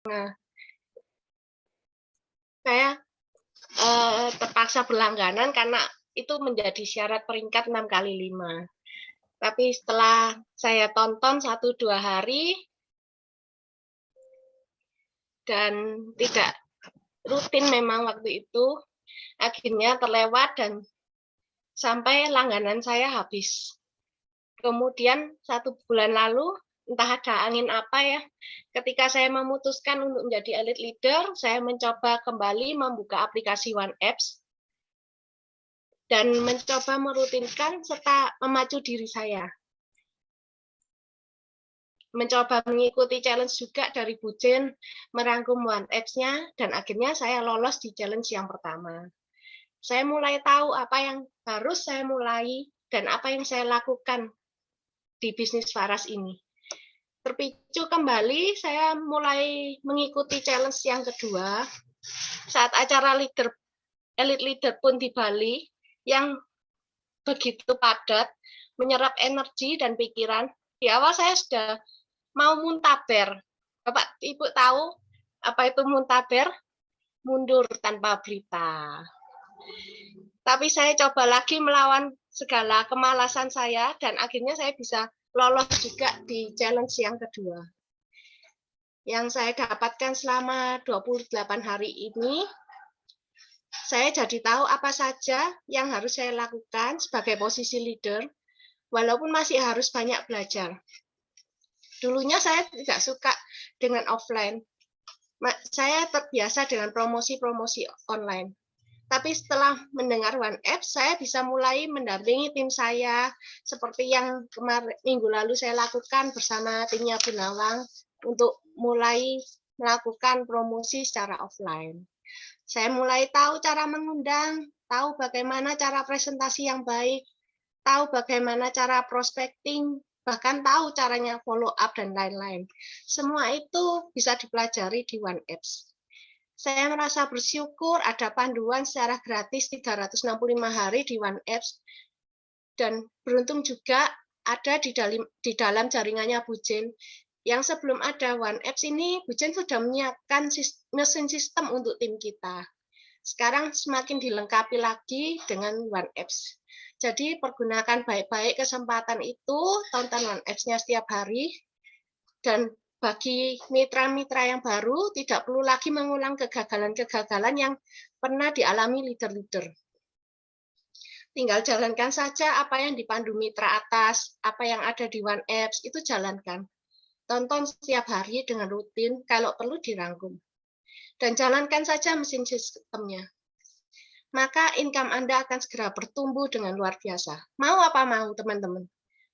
Nah, saya, terpaksa berlangganan karena itu menjadi syarat peringkat 6 kali 5. Tapi setelah saya tonton 1-2 hari dan tidak rutin memang waktu itu, akhirnya terlewat dan sampai langganan saya habis. Kemudian 1 bulan lalu, entah ada angin apa ya, ketika saya memutuskan untuk menjadi elite leader, saya mencoba kembali membuka aplikasi One Apps dan mencoba merutinkan serta memacu diri saya. Mencoba mengikuti challenge juga dari Bu Jen, merangkum One Apps-nya, dan akhirnya saya lolos di challenge yang pertama. Saya mulai tahu apa yang harus saya mulai dan apa yang saya lakukan di bisnis Faras ini. Terpicu kembali, saya mulai mengikuti challenge yang kedua saat acara elite leader pun di Bali yang begitu padat, menyerap energi dan pikiran. Di awal saya sudah mau muntaber. Bapak Ibu tahu apa itu muntaber? Mundur tanpa berita. Tapi saya coba lagi melawan segala kemalasan saya dan akhirnya saya bisa lolos juga di challenge yang kedua. Yang saya dapatkan selama 28 hari ini, saya jadi tahu apa saja yang harus saya lakukan sebagai posisi leader, walaupun masih harus banyak belajar. Dulunya saya tidak suka dengan offline. Saya terbiasa dengan promosi-promosi online. Tapi setelah mendengar One App, saya bisa mulai mendampingi tim saya, seperti yang minggu lalu saya lakukan bersama timnya Bu Nawang, untuk mulai melakukan promosi secara offline. Saya mulai tahu cara mengundang, tahu bagaimana cara presentasi yang baik, tahu bagaimana cara prospecting, bahkan tahu caranya follow up dan lain-lain. Semua itu bisa dipelajari di One Apps. Saya merasa bersyukur ada panduan secara gratis 365 hari di One Apps, dan beruntung juga ada di dalam jaringannya Bu Jen, yang sebelum ada One Apps ini, Bu Jen sudah menyiapkan mesin sistem untuk tim kita. Sekarang semakin dilengkapi lagi dengan One Apps. Jadi pergunakan baik-baik kesempatan itu, tonton One Apps-nya setiap hari, dan bagi mitra-mitra yang baru, tidak perlu lagi mengulang kegagalan-kegagalan yang pernah dialami leader-leader. Tinggal jalankan saja apa yang dipandu mitra atas, apa yang ada di One Apps, itu jalankan. Tonton setiap hari dengan rutin, kalau perlu dirangkum. Dan jalankan saja mesin sistemnya. Maka income Anda akan segera bertumbuh dengan luar biasa. Mau apa mau, teman-teman?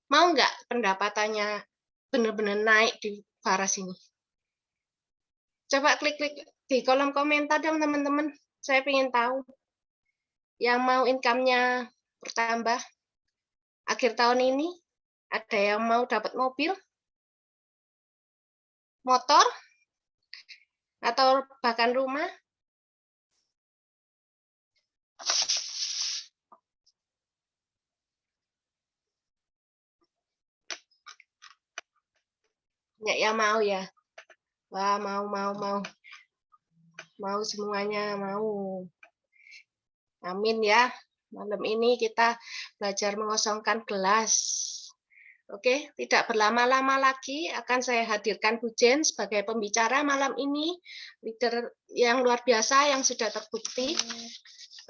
Mau nggak pendapatannya benar-benar naik di Faras ini? Coba klik-klik di kolom komentar dong, teman-teman. Saya ingin tahu yang mau income-nya bertambah akhir tahun ini. Ada yang mau dapat mobil, motor, atau bahkan rumah? Ya, ya mau ya. Wah, mau semuanya, mau. Amin ya. Malam ini kita belajar mengosongkan gelas. Oke, tidak berlama-lama lagi akan saya hadirkan Bu Jen sebagai pembicara malam ini, leader yang luar biasa yang sudah terbukti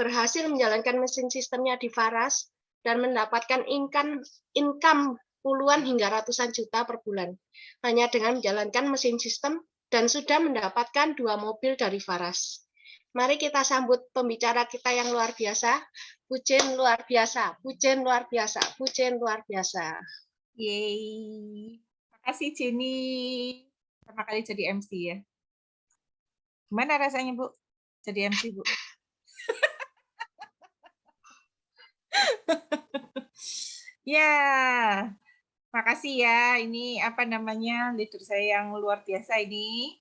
berhasil menjalankan mesin sistemnya di Faras dan mendapatkan income puluhan hingga ratusan juta per bulan hanya dengan menjalankan mesin sistem dan sudah mendapatkan 2 mobil dari Faras. Mari kita sambut pembicara kita yang luar biasa, Bu Jen luar biasa, Bu Jen luar biasa, Bu Jen luar biasa. Yeay. Makasih Jenny. Pertama kali jadi MC ya. Gimana rasanya, Bu? Jadi MC, Bu? Ya, makasih ya. Ini apa namanya, leader saya yang luar biasa ini.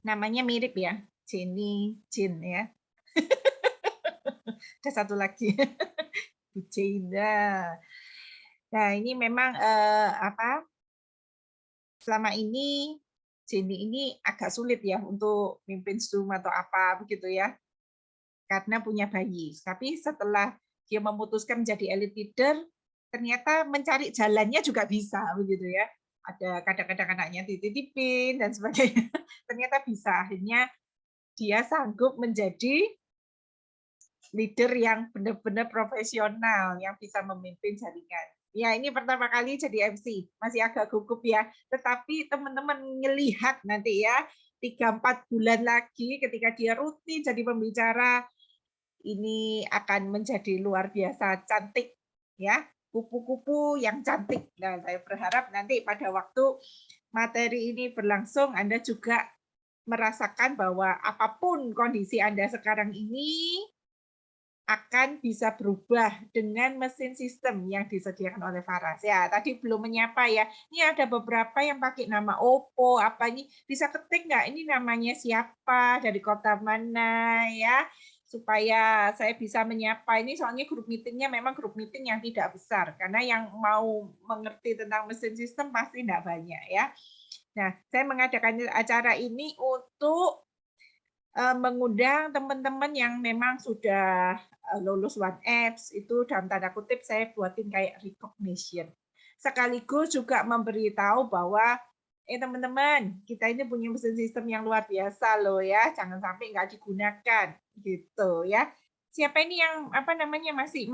Namanya mirip ya, Jenny, Jin ya. Ada satu lagi, Bu Jenda. Nah, ini memang apa? Selama ini Jenny ini agak sulit ya untuk mimpin Zoom atau apa begitu ya, karena punya bayi. Tapi setelah dia memutuskan menjadi elite leader, ternyata mencari jalannya juga bisa begitu ya. Ada kadang-kadang anaknya dititipin dan sebagainya. Ternyata bisa. Akhirnya dia sanggup menjadi leader yang benar-benar profesional, yang bisa memimpin jaringan. Ya, ini pertama kali jadi MC, masih agak gugup ya. Tetapi teman-teman ngelihat nanti ya, 3-4 bulan lagi ketika dia rutin jadi pembicara, ini akan menjadi luar biasa cantik ya, kupu-kupu yang cantik. Nah, saya berharap nanti pada waktu materi ini berlangsung Anda juga merasakan bahwa apapun kondisi Anda sekarang ini akan bisa berubah dengan mesin sistem yang disediakan oleh Faras. Ya, tadi belum menyapa ya. Ini ada beberapa yang pakai nama Oppo, apa ini bisa ketik nggak? Ini namanya siapa, dari kota mana ya, supaya saya bisa menyapa. Ini soalnya grup meetingnya memang grup meeting yang tidak besar, karena yang mau mengerti tentang mesin sistem pasti tidak banyak ya. Nah, saya mengadakan acara ini untuk mengundang teman-teman yang memang sudah lulus One Apps, itu dalam tanda kutip saya buatin kayak recognition. Sekaligus juga memberitahu bahwa teman-teman, kita ini punya mesin sistem yang luar biasa loh ya, jangan sampai nggak digunakan gitu ya. Siapa ini yang apa namanya masih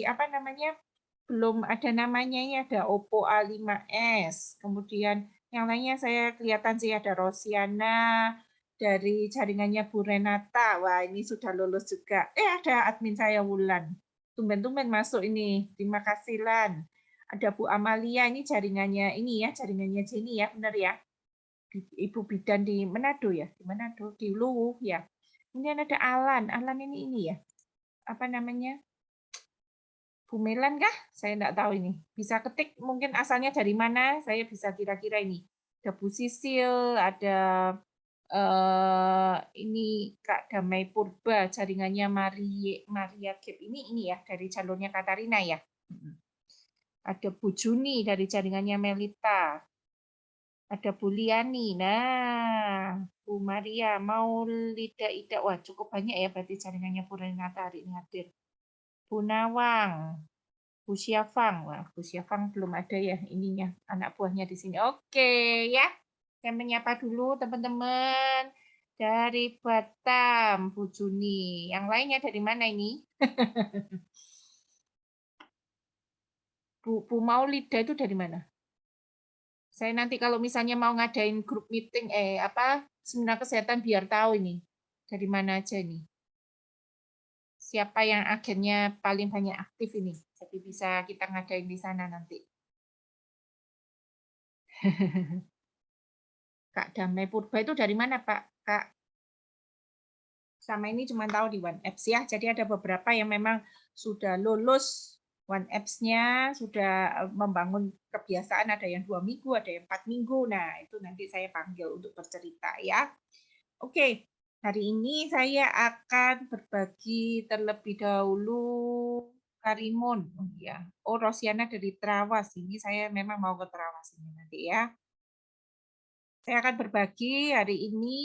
apa namanya belum ada namanya, ini ada Oppo A5s, kemudian yang lainnya saya kelihatan sih ada Rosiana, dari jaringannya Bu Renata. Wah, ini sudah lulus juga. Ada admin saya Wulan. Tumben-tumben masuk ini. Terima kasih Lan. Ada Bu Amalia, ini jaringannya jaringannya Jenny ya, benar ya. Ibu bidan di Manado ya, di Manado, di Luwu ya. Kemudian ada Alan. Alan ini ya. Apa namanya? Bu Melan kah? Saya enggak tahu ini. Bisa ketik mungkin asalnya dari mana, saya bisa kira-kira ini. Ada Bu Sisil, ada ini Kak Damai Purba, jaringannya Maria Gap ini ya, dari jalurnya Katarina ya. Ada Bu Juni dari jaringannya Melita. Ada Bu Liani. Nah, Bu Maria, mau Ida. Wah, cukup banyak ya berarti jaringannya Bu Renata hari ini hadir. Bu Nawang, Bu Syafang. Wah, Bu Syafang belum ada ya ininya, anak buahnya di sini. Oke ya. Saya menyapa dulu teman-teman. Dari Batam, Bu Juni. Yang lainnya dari mana ini? Bu Maulida itu dari mana? Saya nanti kalau misalnya mau ngadain grup meeting, seminar kesehatan biar tahu ini. Dari mana aja nih. Siapa yang agennya paling banyak aktif ini. Jadi bisa kita ngadain di sana nanti. Kak Damai Purba itu dari mana, Pak? Kak? Sama ini cuma tahu di One Apps ya. Jadi ada beberapa yang memang sudah lulus One Apps-nya, sudah membangun kebiasaan, ada yang 2 minggu, ada yang 4 minggu. Nah, itu nanti saya panggil untuk bercerita ya. Oke, hari ini saya akan berbagi terlebih dahulu Karimun. Oh, ya. Oh, Rosiana dari Trawas. Ini saya memang mau ke Trawas ini nanti ya. Saya akan berbagi hari ini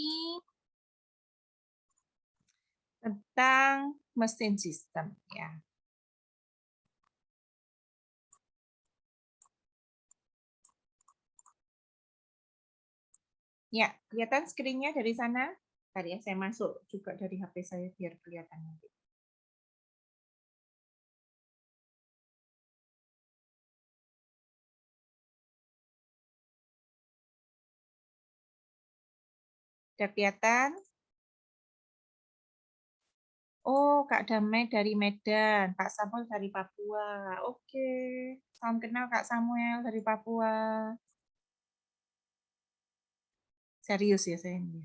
tentang mesin sistem ya. Ya, kelihatan screen-nya dari sana? Tadi ya, saya masuk juga dari HP saya biar kelihatan nanti. Sudah kelihatan? Oh, Kak Damai dari Medan, Pak Samuel dari Papua. Oke, salam kenal Kak Samuel dari Papua. Serius ya saya ini.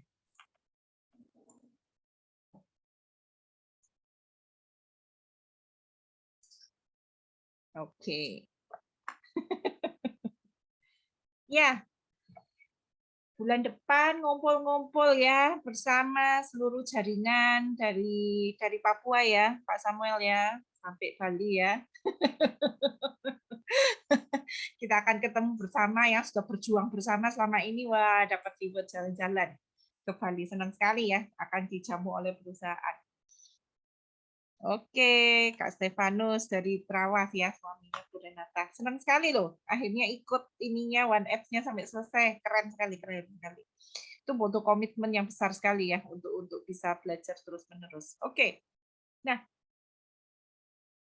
Oke. Ya, bulan depan ngumpul-ngumpul ya bersama seluruh jaringan dari Papua ya, Pak Samuel ya, sampai Bali ya. Kita akan ketemu bersama yang sudah berjuang bersama selama ini. Wah, dapat reward jalan-jalan ke Bali. Senang sekali ya, akan dijamu oleh perusahaan. Oke, Kak Stefanus dari Trawas ya, suaminya Bu Renata. Senang sekali loh, akhirnya ikut ininya One Apps-nya sampai selesai. Keren sekali, keren sekali. Itu butuh komitmen yang besar sekali ya untuk bisa belajar terus-menerus. Oke. Nah,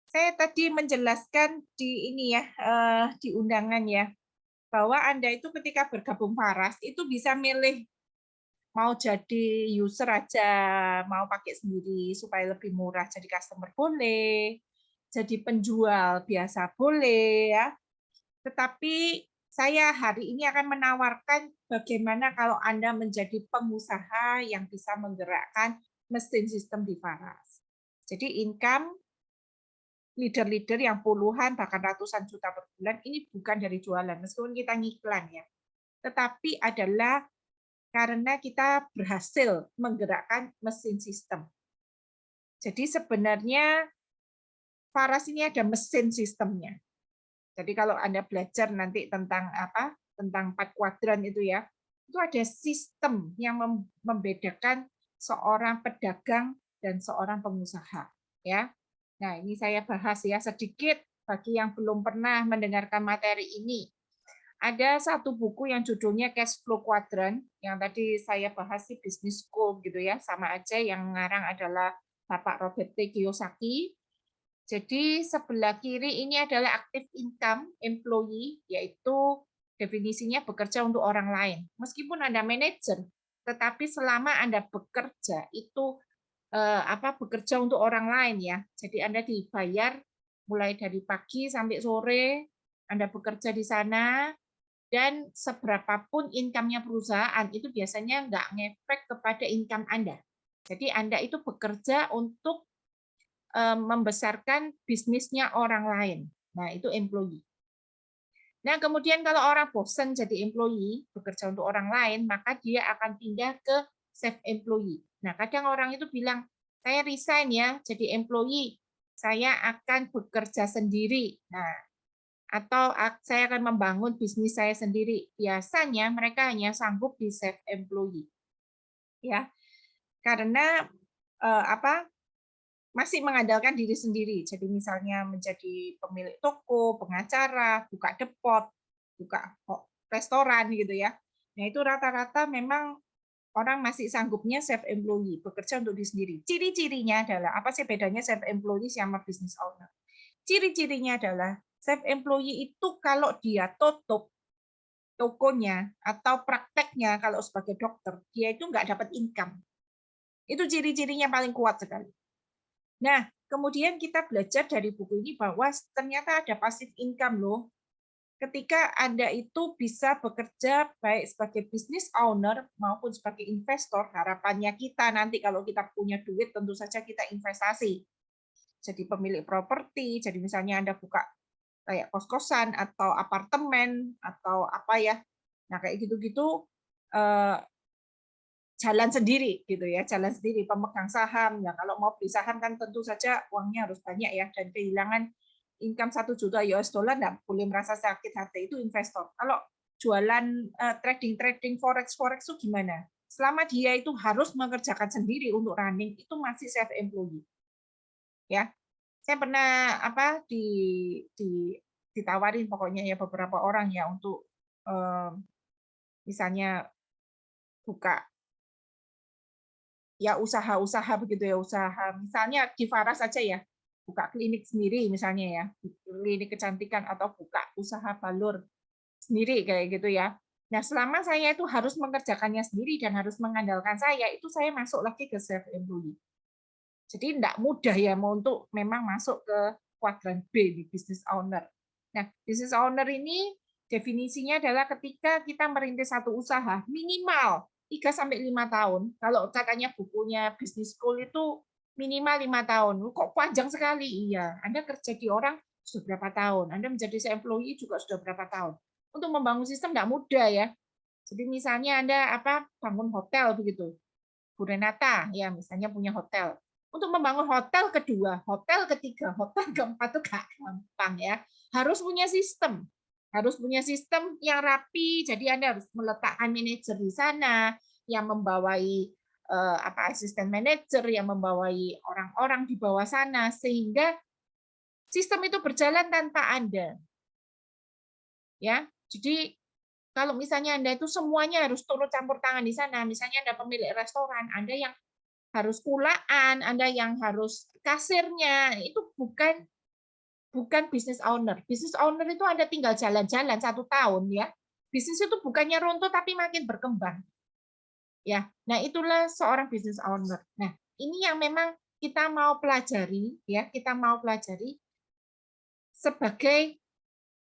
saya tadi menjelaskan di ini ya, di undangan ya, bahwa Anda itu ketika bergabung Faras itu bisa milih mau jadi user aja, mau pakai sendiri supaya lebih murah, jadi customer boleh, jadi penjual biasa boleh ya. Tetapi saya hari ini akan menawarkan bagaimana kalau Anda menjadi pengusaha yang bisa menggerakkan mesin sistem di Faras. Jadi income leader-leader yang puluhan bahkan ratusan juta per bulan ini bukan dari jualan, meskipun kita ngiklan ya. Tetapi adalah karena kita berhasil menggerakkan mesin sistem. Jadi sebenarnya Faras ini ada mesin sistemnya. Jadi kalau Anda belajar nanti tentang apa? Tentang 4 kuadran itu ya. Itu ada sistem yang membedakan seorang pedagang dan seorang pengusaha, ya. Nah, ini saya bahas ya sedikit bagi yang belum pernah mendengarkan materi ini. Ada satu buku yang judulnya Cash Flow Quadrant, yang tadi saya bahas di Business School gitu ya, sama aja yang ngarang adalah Bapak Robert T. Kiyosaki. Jadi sebelah kiri ini adalah active income employee, yaitu definisinya bekerja untuk orang lain. Meskipun Anda manajer, tetapi selama Anda bekerja itu bekerja untuk orang lain ya. Jadi Anda dibayar mulai dari pagi sampai sore, Anda bekerja di sana, dan seberapapun income-nya perusahaan itu biasanya nggak ngefek kepada income Anda. Jadi Anda itu bekerja untuk membesarkan bisnisnya orang lain. Nah, itu employee. Nah, kemudian kalau orang bosan jadi employee, bekerja untuk orang lain, maka dia akan pindah ke self-employee. Nah, kadang orang itu bilang, saya resign ya, jadi employee. Saya akan bekerja sendiri. Nah, atau saya akan membangun bisnis saya sendiri. Biasanya mereka hanya sanggup di self employee, ya, karena masih mengandalkan diri sendiri. Jadi misalnya menjadi pemilik toko, pengacara, buka depot, buka restoran gitu ya. Nah itu rata-rata memang orang masih sanggupnya self employee, bekerja untuk diri sendiri. Ciri-cirinya adalah apa sih bedanya self employee sama business owner? Ciri-cirinya adalah self-employee itu kalau dia tutup tokonya atau prakteknya kalau sebagai dokter, dia itu nggak dapat income. Itu ciri-cirinya paling kuat sekali. Nah, kemudian kita belajar dari buku ini bahwa ternyata ada passive income loh. Ketika Anda itu bisa bekerja baik sebagai business owner maupun sebagai investor, harapannya kita nanti kalau kita punya duit tentu saja kita investasi. Jadi pemilik properti, jadi misalnya Anda buka kayak kos-kosan atau apartemen atau apa ya. Nah, kayak gitu-gitu jalan sendiri gitu ya, jalan sendiri pemegang saham. Ya kalau mau beli saham kan tentu saja uangnya harus banyak ya dan kehilangan income 1 juta US dollar enggak boleh merasa sakit hati, itu investor. Kalau jualan trading forex itu gimana? Selama dia itu harus mengerjakan sendiri untuk running itu masih self employee. Ya, saya pernah ditawarin pokoknya ya beberapa orang ya untuk misalnya buka ya usaha-usaha begitu ya, usaha misalnya di Faras saja ya, buka klinik sendiri misalnya ya, klinik kecantikan atau buka usaha balur sendiri kayak gitu ya. Nah, selama saya itu harus mengerjakannya sendiri dan harus mengandalkan saya, itu saya masuk lagi ke self employee. Jadi tidak mudah ya mau untuk memang masuk ke kuadran B di business owner. Nah, business owner ini definisinya adalah ketika kita merintis satu usaha minimal 3 sampai 5 tahun. Kalau katanya bukunya Business School itu minimal 5 tahun. Kok panjang sekali? Iya, Anda kerja di orang sudah berapa tahun? Anda menjadi employee juga sudah berapa tahun? Untuk membangun sistem tidak mudah ya. Jadi misalnya Anda bangun hotel begitu. Bu Renata ya misalnya punya hotel. Untuk membangun hotel kedua, hotel ketiga, hotel keempat itu gak gampang ya. harus punya sistem. Harus punya sistem yang rapi, jadi Anda harus meletakkan manajer di sana, yang membawai asisten manajer, yang membawai orang-orang di bawah sana, sehingga sistem itu berjalan tanpa Anda. Ya, jadi kalau misalnya Anda itu semuanya harus turut campur tangan di sana, misalnya Anda pemilik restoran, Anda yang harus kulaan, Anda yang harus kasirnya, itu bukan business owner. Business owner itu Anda tinggal jalan-jalan 1 tahun ya. Bisnis itu bukannya runtuh tapi makin berkembang. Ya, nah itulah seorang business owner. Nah, ini yang memang kita mau pelajari ya, kita mau pelajari sebagai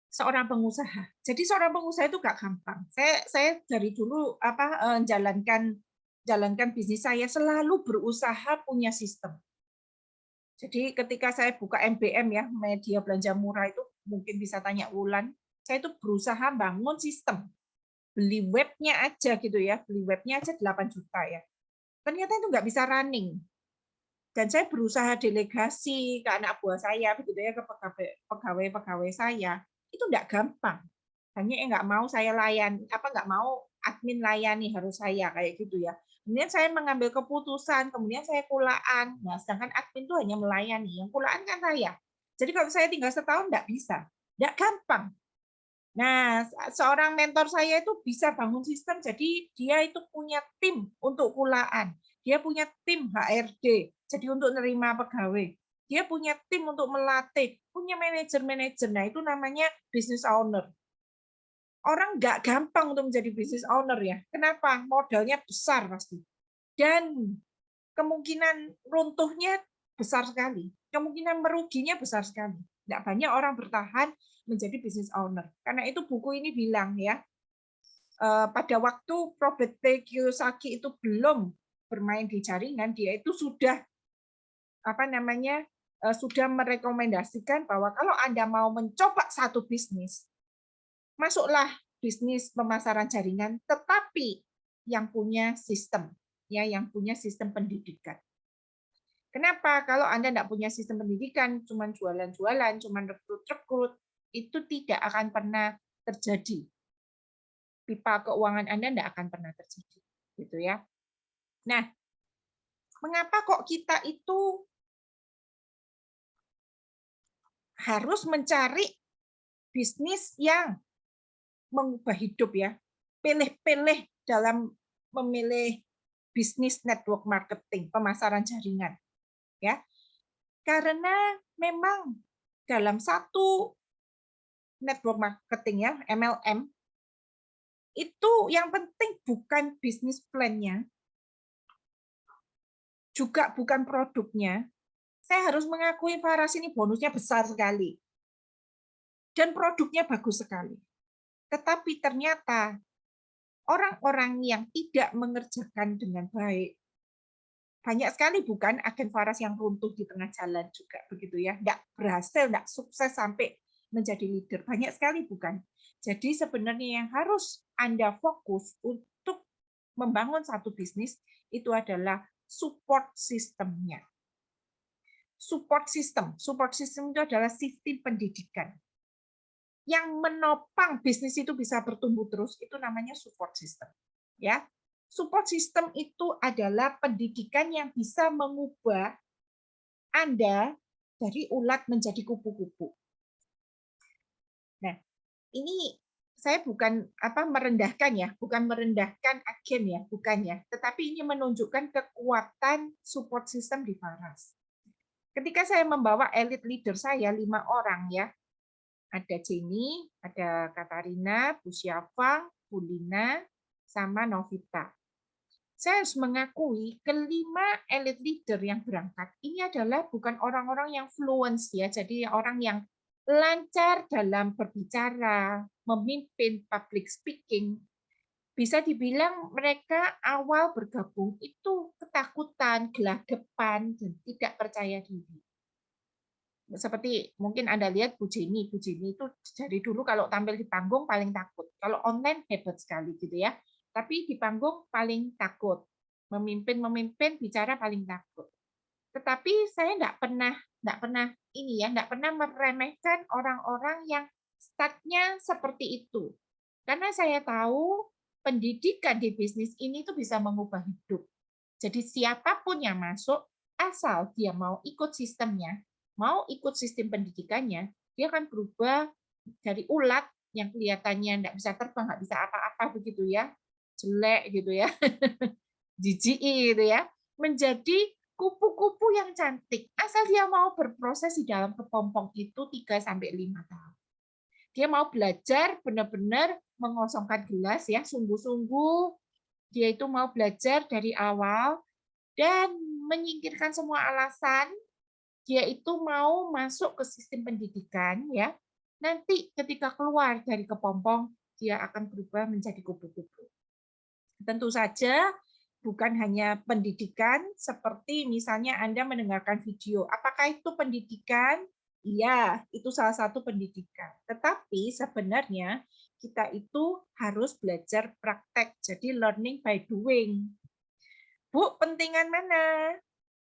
seorang pengusaha. Jadi seorang pengusaha itu gak gampang. Saya dari dulu jalankan bisnis saya selalu berusaha punya sistem. Jadi ketika saya buka MBM ya, media belanja murah itu mungkin bisa tanya Wulan, saya itu berusaha bangun sistem. Beli webnya aja gitu ya, beli webnya aja 8 juta ya. Ternyata itu nggak bisa running. Dan saya berusaha delegasi ke anak buah saya, begitu ya, ke pegawai-pegawai saya. Itu nggak gampang. Hanya yang nggak mau saya nggak mau admin layani, harus saya kayak gitu ya. Kemudian saya mengambil keputusan, kemudian saya kulaan. Nah, sedangkan admin itu hanya melayani, yang kulaan kan saya. Jadi kalau saya tinggal setahun nggak bisa, nggak gampang. Nah, seorang mentor saya itu bisa bangun sistem, jadi dia itu punya tim untuk kulaan, dia punya tim HRD, jadi untuk nerima pegawai, dia punya tim untuk melatih, punya manajer-manajer. Nah, itu namanya business owner. Orang nggak gampang untuk menjadi business owner ya. Kenapa? Modalnya besar pasti. Dan kemungkinan runtuhnya besar sekali. Kemungkinan meruginya besar sekali. Nggak banyak orang bertahan menjadi business owner. Karena itu buku ini bilang ya, pada waktu Robert T. Kiyosaki itu belum bermain di jaringan, dia itu sudah sudah merekomendasikan bahwa kalau Anda mau mencoba satu bisnis, masuklah bisnis pemasaran jaringan, tetapi yang punya sistem, ya, yang punya sistem pendidikan. Kenapa? Kalau Anda tidak punya sistem pendidikan, cuma jualan-jualan, cuma rekrut-rekrut, itu tidak akan pernah terjadi. Pipa keuangan Anda tidak akan pernah terjadi, gitu ya. Nah, mengapa kok kita itu harus mencari bisnis yang mengubah hidup ya? Pilih-pilih dalam memilih bisnis network marketing, pemasaran jaringan. Ya, karena memang dalam satu network marketing ya, MLM, itu yang penting bukan bisnis plan-nya, juga bukan produknya. Saya harus mengakui Faras ini bonusnya besar sekali. Dan produknya bagus sekali. Tetapi ternyata orang-orang yang tidak mengerjakan dengan baik, banyak sekali bukan agen Faras yang runtuh di tengah jalan juga begitu ya, nggak berhasil, nggak sukses sampai menjadi leader, banyak sekali bukan. Jadi sebenarnya yang harus Anda fokus untuk membangun satu bisnis itu adalah support sistemnya. Support system itu adalah sistem pendidikan yang menopang bisnis itu bisa bertumbuh terus, itu namanya support system. Ya, support system itu adalah pendidikan yang bisa mengubah Anda dari ulat menjadi kupu-kupu. Nah, ini saya bukan merendahkan ya, bukan merendahkan agen ya, bukan ya, tetapi ini menunjukkan kekuatan support system di Faras. Ketika saya membawa elite leader saya 5 orang ya, ada Jenny, ada Katarina, Bu Syafang, Bu Lina, sama Novita. Saya harus mengakui kelima elite leader yang berangkat ini adalah bukan orang-orang yang fluent ya, jadi orang yang lancar dalam berbicara, memimpin, public speaking. Bisa dibilang mereka awal bergabung itu ketakutan, gelagapan, dan tidak percaya diri. Seperti mungkin Anda lihat Bu Jenny itu dari dulu kalau tampil di panggung paling takut. Kalau online hebat sekali gitu ya. Tapi di panggung paling takut. Memimpin bicara paling takut. Tetapi saya nggak pernah ini ya, nggak pernah meremehkan orang-orang yang startnya seperti itu. Karena saya tahu pendidikan di bisnis ini tuh bisa mengubah hidup. Jadi siapapun yang masuk, asal dia mau ikut sistemnya, mau ikut sistem pendidikannya, dia akan berubah dari ulat yang kelihatannya nggak bisa terbang, nggak bisa apa-apa begitu ya, jelek gitu ya, jijik gitu ya, menjadi kupu-kupu yang cantik. Asal dia mau berproses di dalam kepompong itu 3 sampai 5 tahun. Dia mau belajar benar-benar mengosongkan gelas ya, sungguh-sungguh. Dia itu mau belajar dari awal dan menyingkirkan semua alasan. Dia itu mau masuk ke sistem pendidikan ya. Nanti ketika keluar dari kepompong, dia akan berubah menjadi kupu-kupu. Tentu saja bukan hanya pendidikan, seperti misalnya Anda mendengarkan video. Apakah itu pendidikan? Iya, itu salah satu pendidikan. Tetapi sebenarnya kita itu harus belajar praktek, jadi learning by doing. Bu, pentingan mana?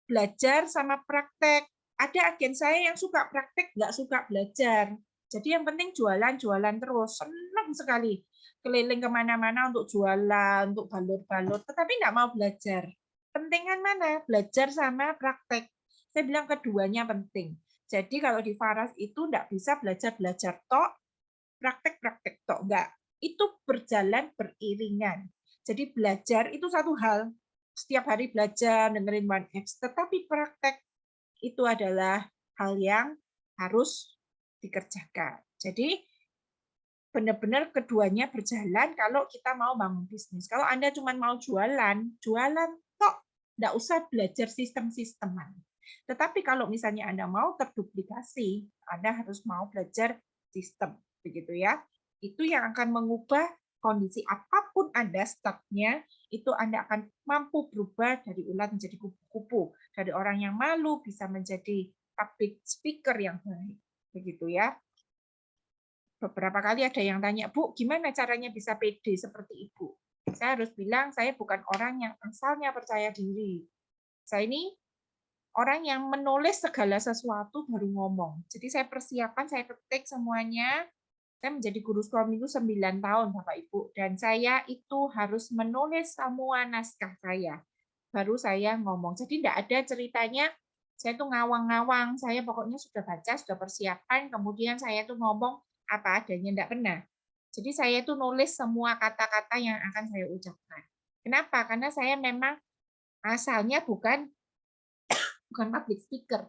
Belajar sama praktek. Ada agen saya yang suka praktek, nggak suka belajar. Jadi yang penting jualan-jualan terus. Senang sekali. Keliling kemana-mana untuk jualan, untuk balur-balur, tetapi nggak mau belajar. Pentingan mana? Belajar sama praktek. Saya bilang keduanya penting. Jadi kalau di Faras itu nggak bisa belajar-belajar tok, praktek-praktek tok. Nggak. Itu berjalan beriringan. Jadi belajar itu satu hal. Setiap hari belajar, dengerin One Apps, tetapi praktek itu adalah hal yang harus dikerjakan. Jadi benar-benar keduanya berjalan kalau kita mau bangun bisnis. Kalau Anda cuma mau jualan, jualan kok nggak usah belajar sistem-sisteman. Tetapi kalau misalnya Anda mau terduplikasi, Anda harus mau belajar sistem, begitu ya. Itu yang akan mengubah kondisi apapun Anda startnya, itu Anda akan mampu berubah dari ulat menjadi kupu-kupu. Dari orang yang malu bisa menjadi public speaker yang baik. Begitu ya. Beberapa kali ada yang tanya, Bu, gimana caranya bisa pede seperti Ibu? Saya harus bilang, saya bukan orang yang asalnya percaya diri. Saya ini orang yang menulis segala sesuatu baru ngomong. Jadi saya persiapan, saya ketik semuanya. Saya menjadi guru sekolah minggu 9 tahun, Bapak Ibu. Dan saya itu harus menulis semua naskah saya. Baru saya ngomong. Jadi tidak ada ceritanya, saya tuh ngawang-ngawang. Saya pokoknya sudah baca, sudah persiapan, kemudian saya tuh ngomong apa adanya, tidak pernah. Jadi saya itu nulis semua kata-kata yang akan saya ucapkan. Kenapa? Karena saya memang asalnya bukan public speaker.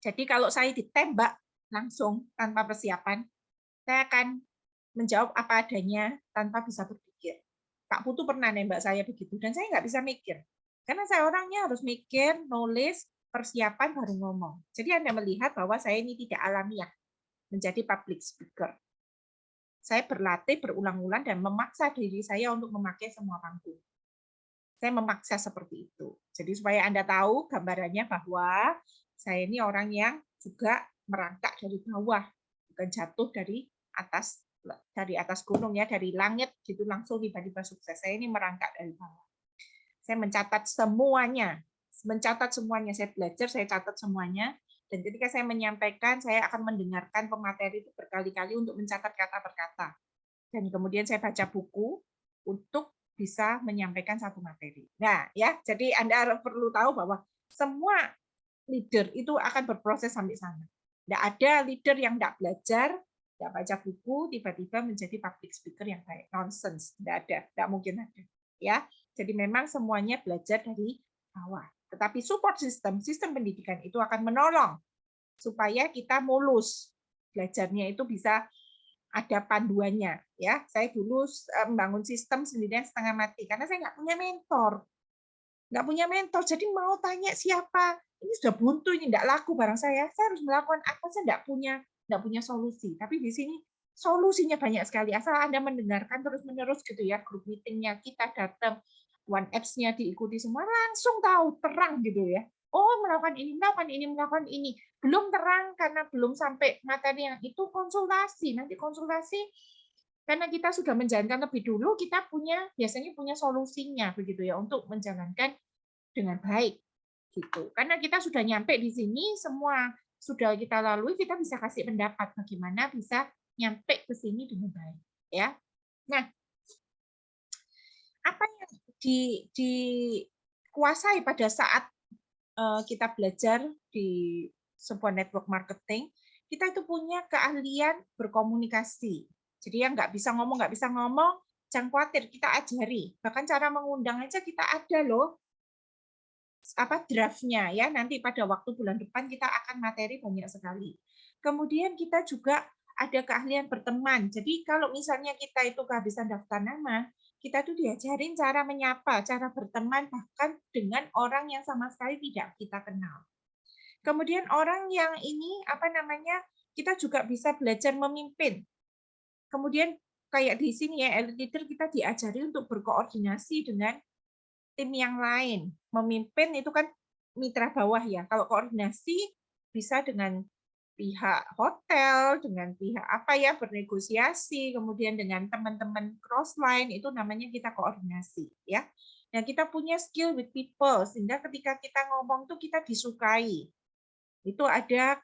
Jadi kalau saya ditembak langsung tanpa persiapan, saya akan menjawab apa adanya tanpa bisa berpikir. Pak Putu pernah nembak saya begitu, dan saya nggak bisa mikir. Karena saya orangnya harus mikir, nulis, persiapan, baru ngomong. Jadi Anda melihat bahwa saya ini tidak alamiah menjadi public speaker. Saya berlatih berulang-ulang dan memaksa diri saya untuk memakai semua panggung. Saya memaksa seperti itu. Jadi supaya Anda tahu gambarannya bahwa saya ini orang yang juga merangkak dari bawah, bukan jatuh dari atas gunung ya, dari langit gitu langsung tiba-tiba sukses. Saya ini merangkak dari bawah. Saya mencatat semuanya, saya belajar, saya catat semuanya. Dan ketika saya menyampaikan, saya akan mendengarkan pemateri itu berkali-kali untuk mencatat kata per kata. Dan kemudian saya baca buku untuk bisa menyampaikan satu materi. Nah, ya, jadi Anda perlu tahu bahwa semua leader itu akan berproses sampai sana. Tidak ada leader yang tidak belajar, tidak baca buku, tiba-tiba menjadi public speaker yang baik. Nonsense, tidak ada, tidak mungkin ada. Ya, jadi memang semuanya belajar dari bawah. Tetapi support system, sistem pendidikan itu akan menolong supaya kita mulus. Belajarnya itu bisa ada panduannya. Ya, saya dulu membangun sistem sendirian setengah mati karena saya nggak punya mentor. Nggak punya mentor, jadi mau tanya siapa? Ini sudah buntu, ini nggak laku barang saya. Saya harus melakukan apa? Saya nggak punya solusi. Tapi di sini solusinya banyak sekali. Asal Anda mendengarkan terus-menerus gitu ya, grup meeting-nya kita datang, One Apps-nya diikuti semua, langsung tahu, terang gitu ya. Oh, melakukan ini, melakukan ini, melakukan ini. Belum terang karena belum sampai materi yang itu konsultasi. Nanti konsultasi karena kita sudah menjalankan lebih dulu, kita biasanya punya solusinya begitu ya untuk menjalankan dengan baik. gitu. Karena kita sudah nyampe di sini, semua sudah kita lalui, kita bisa kasih pendapat bagaimana bisa nyampe ke sini dengan baik, ya. Nah, apa yang dikuasai pada saat kita belajar di sebuah network marketing, kita itu punya keahlian berkomunikasi. Jadi yang nggak bisa ngomong, jangan khawatir, kita ajari. Bahkan cara mengundang aja kita ada loh, draftnya ya. Nanti pada waktu bulan depan kita akan materi banyak sekali. Kemudian kita juga ada keahlian berteman. Jadi kalau misalnya kita itu kehabisan daftar nama, kita tuh diajarin cara menyapa, cara berteman bahkan dengan orang yang sama sekali tidak kita kenal. Kemudian orang yang ini kita juga bisa belajar memimpin. Kemudian kayak di sini ya, elite leader kita diajari untuk berkoordinasi dengan tim yang lain. Memimpin itu kan mitra bawah ya. Kalau koordinasi bisa dengan pihak hotel, dengan pihak bernegosiasi, kemudian dengan teman-teman crossline, itu namanya kita koordinasi ya. Nah, kita punya skill with people sehingga ketika kita ngomong tuh kita disukai. Itu ada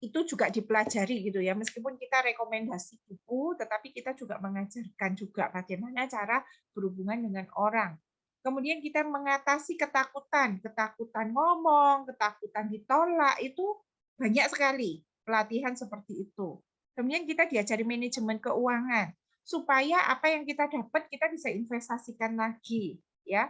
itu juga dipelajari gitu ya. Meskipun kita rekomendasi buku, tetapi kita juga mengajarkan juga bagaimana cara berhubungan dengan orang. Kemudian kita mengatasi ketakutan ngomong, ketakutan ditolak, itu banyak sekali pelatihan seperti itu. Kemudian kita diajari manajemen keuangan, supaya apa yang kita dapat kita bisa investasikan lagi, ya.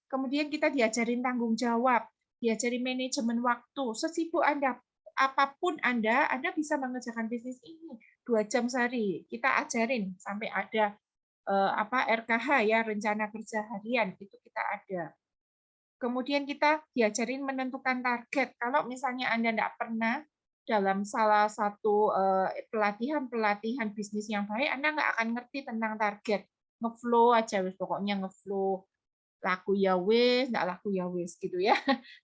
Kemudian kita diajarin tanggung jawab, diajari manajemen waktu. Sesibuk Anda apapun Anda bisa mengerjakan bisnis ini 2 jam sehari. Kita ajarin sampai ada RKH ya, rencana kerja harian, itu kita ada. Kemudian kita diajarin menentukan target. Kalau misalnya Anda tidak pernah dalam salah satu pelatihan bisnis yang baik, Anda nggak akan ngerti tentang target. Ngeflow aja, pokoknya ngeflow. Laku ya wes, nggak laku ya wes gitu ya.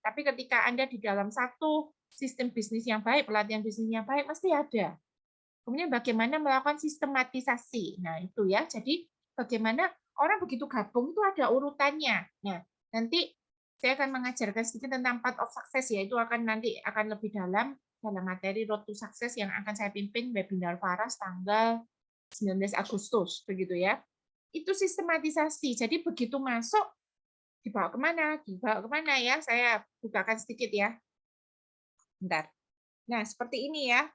Tapi ketika Anda di dalam satu sistem bisnis yang baik, pelatihan bisnis yang baik, mesti ada. Kemudian bagaimana melakukan sistematisasi. Nah, itu ya. Jadi bagaimana orang begitu gabung itu ada urutannya. Nah, nanti saya akan mengajarkan sedikit tentang path of success, yaitu nanti akan lebih dalam materi Road to Success yang akan saya pimpin webinar Faras tanggal 19 Agustus, begitu ya. Itu sistematisasi. Jadi begitu masuk, dibawa kemana ya. Saya bukakan sedikit ya. Bentar. Nah, seperti ini ya.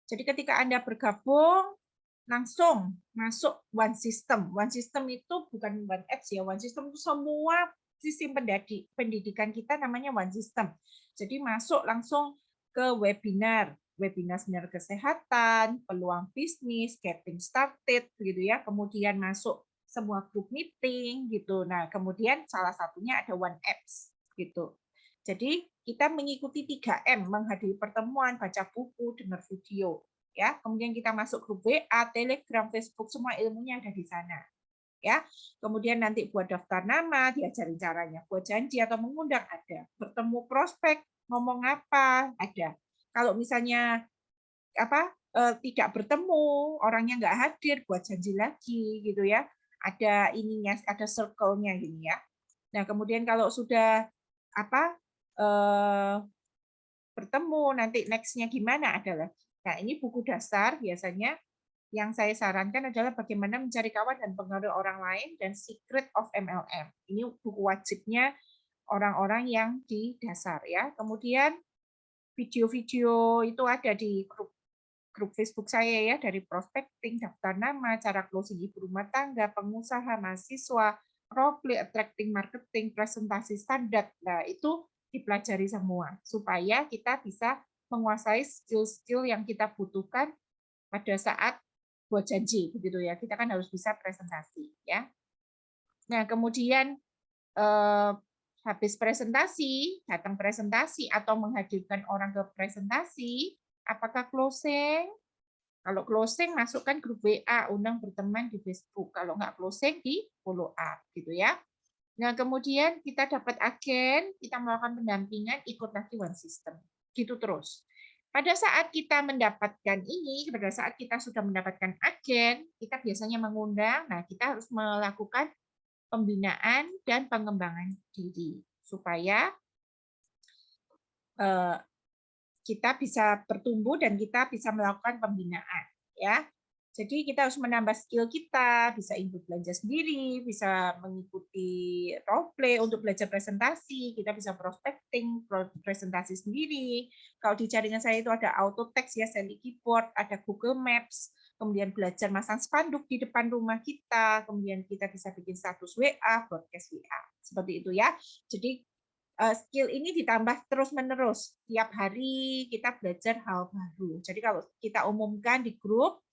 Jadi ketika Anda bergabung, langsung masuk One System. One System itu bukan One Apps ya. One System itu semua sistem pendidikan kita namanya One System. Jadi masuk langsung ke webinar seminar kesehatan, peluang bisnis, getting started, gitu ya. Kemudian masuk semua group meeting, gitu. Nah, kemudian salah satunya ada One Apps, gitu. Jadi kita mengikuti 3M, menghadiri pertemuan, baca buku, dengar video. Ya, kemudian kita masuk grup WA, Telegram, Facebook, semua ilmunya ada di sana. Ya, kemudian nanti buat daftar nama, diajarin caranya, buat janji atau mengundang ada, bertemu prospek, ngomong apa ada. Kalau misalnya tidak bertemu, orangnya nggak hadir, buat janji lagi gitu ya. Ada ininya, ada circle-nya gini ya. Nah, kemudian kalau sudah bertemu, nanti next-nya gimana adalah. Nah, ini buku dasar biasanya yang saya sarankan adalah bagaimana mencari kawan dan pengaruh orang lain dan Secret of MLM. Ini buku wajibnya orang-orang yang di dasar ya. Kemudian video-video itu ada di grup Facebook saya ya, dari prospecting, daftar nama, cara closing ibu rumah tangga, pengusaha, mahasiswa, role play, attracting marketing, presentasi standar. Nah, itu dipelajari semua supaya kita bisa menguasai skill-skill yang kita butuhkan pada saat buat janji begitu ya. Kita kan harus bisa presentasi ya. Nah, kemudian habis presentasi, datang presentasi atau menghadirkan orang ke presentasi, apakah closing? Kalau closing, masukkan grup WA, undang berteman di Facebook. Kalau nggak closing, di follow up gitu ya. Nah, kemudian kita dapat agen, kita melakukan pendampingan, ikut lagi One System. Gitu terus. Pada saat kita mendapatkan ini, pada saat kita sudah mendapatkan agen, kita biasanya mengundang, nah kita harus melakukan pembinaan dan pengembangan diri. supaya kita bisa bertumbuh dan kita bisa melakukan pembinaan, ya. Jadi kita harus menambah skill kita, bisa input belanja sendiri, bisa mengikuti role play untuk belajar presentasi, kita bisa prospecting, presentasi sendiri. Kalau di jaringan saya itu ada auto text ya, Sally Keyboard, ada Google Maps, kemudian belajar masang spanduk di depan rumah kita, kemudian kita bisa bikin status WA, broadcast WA, seperti itu ya. Jadi skill ini ditambah terus-menerus. Tiap hari kita belajar hal baru. Jadi kalau kita umumkan di grup,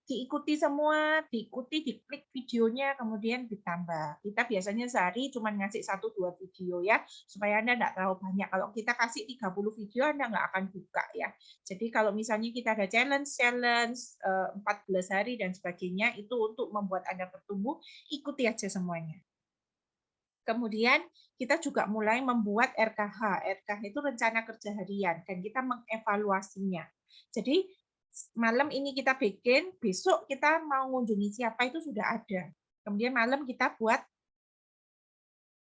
diikuti semua, diklik videonya, kemudian ditambah. Kita biasanya sehari cuma ngasih 1-2 video ya, supaya Anda nggak terlalu banyak. Kalau kita kasih 30 video, Anda nggak akan buka ya. Jadi kalau misalnya kita ada challenge 14 hari dan sebagainya, itu untuk membuat Anda bertumbuh, ikuti aja semuanya. Kemudian kita juga mulai membuat RKH. RKH itu rencana kerja harian, dan kita mengevaluasinya. Jadi malam ini kita bikin, besok kita mau mengunjungi siapa itu sudah ada. Kemudian malam kita buat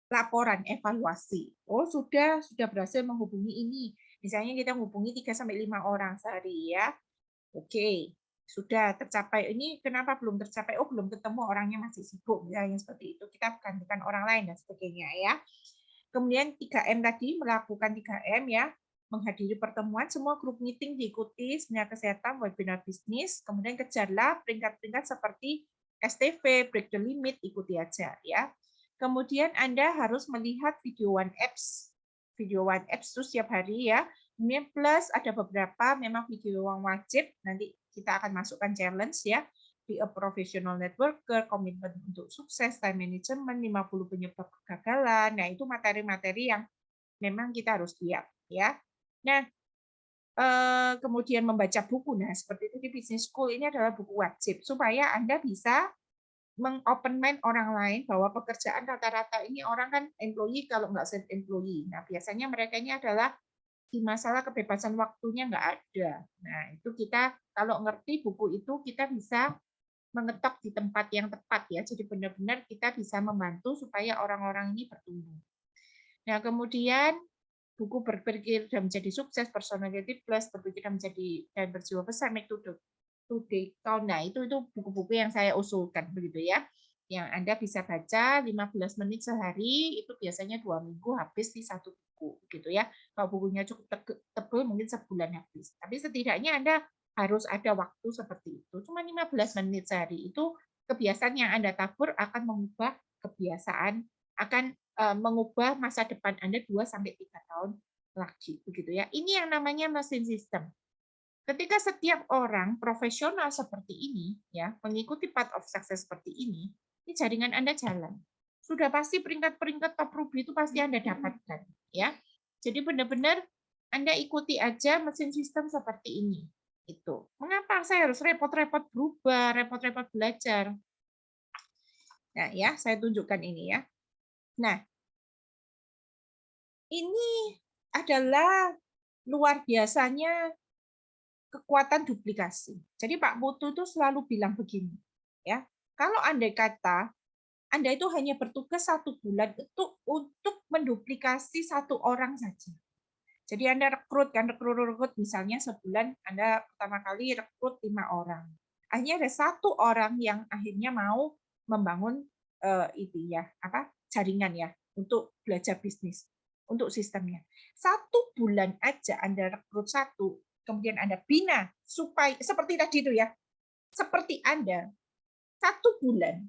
laporan evaluasi. Oh, sudah berhasil menghubungi ini. Misalnya kita menghubungi 3-5 orang sehari ya. Oke, sudah tercapai. Ini kenapa belum tercapai? Oh, belum ketemu, orangnya masih sibuk, misalnya seperti itu. Kita gantikan orang lain dan sebagainya ya. Kemudian 3M tadi, melakukan 3M ya, menghadiri pertemuan, semua grup meeting diikuti, seminar kesehatan, webinar bisnis, kemudian kejarlah peringkat-peringkat seperti STV, break the limit, ikuti aja ya. Kemudian Anda harus melihat video One Apps. Video One Apps itu setiap hari ya. Kemudian plus ada beberapa memang video yang wajib, nanti kita akan masukkan challenge ya. Be a professional networker, komitmen untuk sukses, time management, 50 penyebab kegagalan. Nah, itu materi-materi yang memang kita harus lihat ya. Nah, kemudian membaca buku. Nah, seperti itu di Business School ini adalah buku wajib supaya Anda bisa meng-open mind orang lain bahwa pekerjaan rata-rata ini orang kan employee kalau nggak self employee. Nah, biasanya mereka ini adalah di masalah kebebasan waktunya nggak ada. Nah, itu kita kalau ngerti buku itu kita bisa mengetok di tempat yang tepat ya. Jadi benar-benar kita bisa membantu supaya orang-orang ini bertumbuh. Nah, kemudian buku berpikir dan menjadi sukses, personality plus, berpikir dan menjadi dan berjiwa besar, make today count. Nah, itu buku-buku yang saya usulkan begitu ya. Yang Anda bisa baca 15 menit sehari, itu biasanya 2 minggu habis di satu buku gitu ya. Kalau bukunya cukup tebal mungkin sebulan habis. Tapi setidaknya Anda harus ada waktu seperti itu. Cuma 15 menit sehari itu kebiasaan yang Anda tabur akan mengubah kebiasaan, akan mengubah masa depan Anda 2-3 tahun lagi begitu ya. Ini yang namanya mesin sistem. Ketika setiap orang profesional seperti ini ya, mengikuti path of success seperti ini jaringan Anda jalan. Sudah pasti peringkat-peringkat top Ruby itu pasti Anda dapatkan ya. Jadi benar-benar Anda ikuti aja mesin sistem seperti ini. Itu. Mengapa saya harus repot-repot berubah, repot-repot belajar? Nah, ya, saya tunjukkan ini ya. Nah, ini adalah luar biasanya kekuatan duplikasi. Jadi Pak Putu itu selalu bilang begini, ya, kalau andai kata Anda itu hanya bertugas 1 bulan itu untuk menduplikasi 1 orang saja. Jadi Anda rekrut misalnya sebulan Anda pertama kali rekrut 5 orang. Akhirnya ada 1 orang yang akhirnya mau membangun itu ya, jaringan ya untuk belajar bisnis, untuk sistemnya. 1 bulan aja Anda rekrut 1, kemudian Anda bina supaya seperti tadi itu ya, seperti Anda 1 bulan,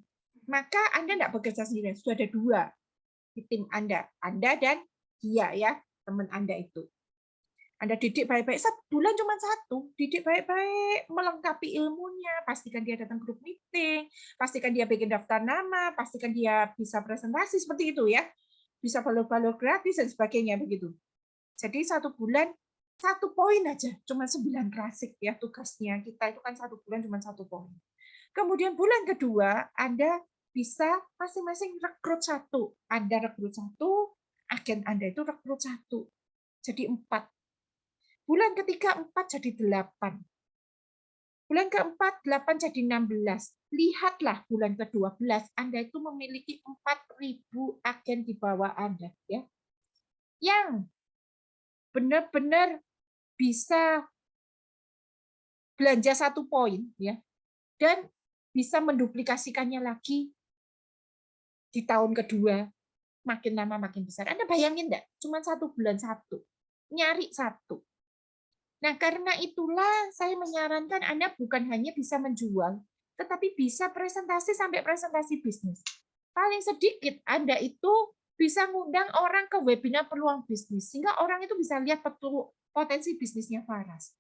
maka Anda tidak bekerja sendiri, sudah ada 2 di tim Anda dan dia ya, teman Anda itu. Anda didik baik-baik, sebulan cuma 1, didik baik-baik, melengkapi ilmunya, pastikan dia datang grup meeting, pastikan dia bikin daftar nama, pastikan dia bisa presentasi seperti itu ya, bisa follow-follow gratis dan sebagainya begitu. Jadi 1 bulan 1 poin aja, cuma 9 klasik ya tugasnya kita itu kan 1 bulan cuma 1 poin. Kemudian bulan kedua Anda bisa masing-masing rekrut 1. Anda rekrut 1, agen Anda itu rekrut 1. Jadi 4. Bulan ketiga 4 jadi 8. Bulan keempat 8 jadi 16. Lihatlah bulan ke-12 Anda itu memiliki 4.000 agen di bawah Anda ya. yang benar-benar bisa belanja 1 poin ya, dan bisa menduplikasikannya lagi di tahun kedua, makin lama makin besar. Anda bayangin enggak? Cuma 1 bulan 1, nyari 1. Nah, karena itulah saya menyarankan Anda bukan hanya bisa menjual, tetapi bisa presentasi sampai presentasi bisnis. Paling sedikit Anda itu bisa ngundang orang ke webinar peluang bisnis, sehingga orang itu bisa lihat potensi bisnisnya Faras.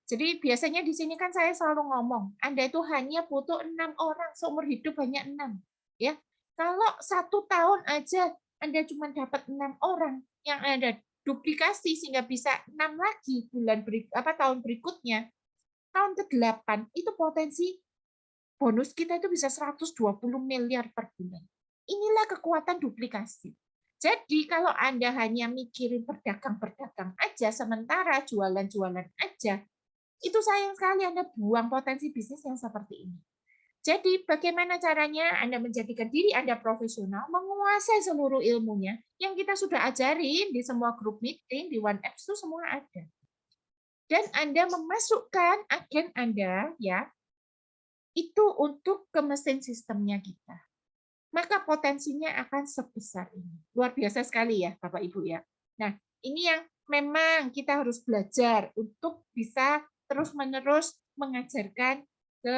Jadi biasanya di sini kan saya selalu ngomong, Anda itu hanya butuh 6 orang, seumur hidup hanya 6. Ya, kalau 1 tahun aja Anda cuma dapat 6 orang yang Anda duplikasi sehingga bisa 6 lagi tahun berikutnya, tahun ke-8 itu potensi bonus kita itu bisa 120 miliar per bulan. Inilah kekuatan duplikasi. Jadi kalau Anda hanya mikirin berdagang-berdagang aja, sementara jualan-jualan aja, itu sayang sekali Anda buang potensi bisnis yang seperti ini. Jadi bagaimana caranya Anda menjadikan diri Anda profesional, menguasai seluruh ilmunya yang kita sudah ajarin di semua grup meeting, di One Apps itu semua ada. Dan Anda memasukkan agen Anda ya itu untuk ke mesin sistemnya kita. Maka potensinya akan sebesar ini. Luar biasa sekali ya Bapak Ibu ya. Nah, ini yang memang kita harus belajar untuk bisa terus-menerus mengajarkan ke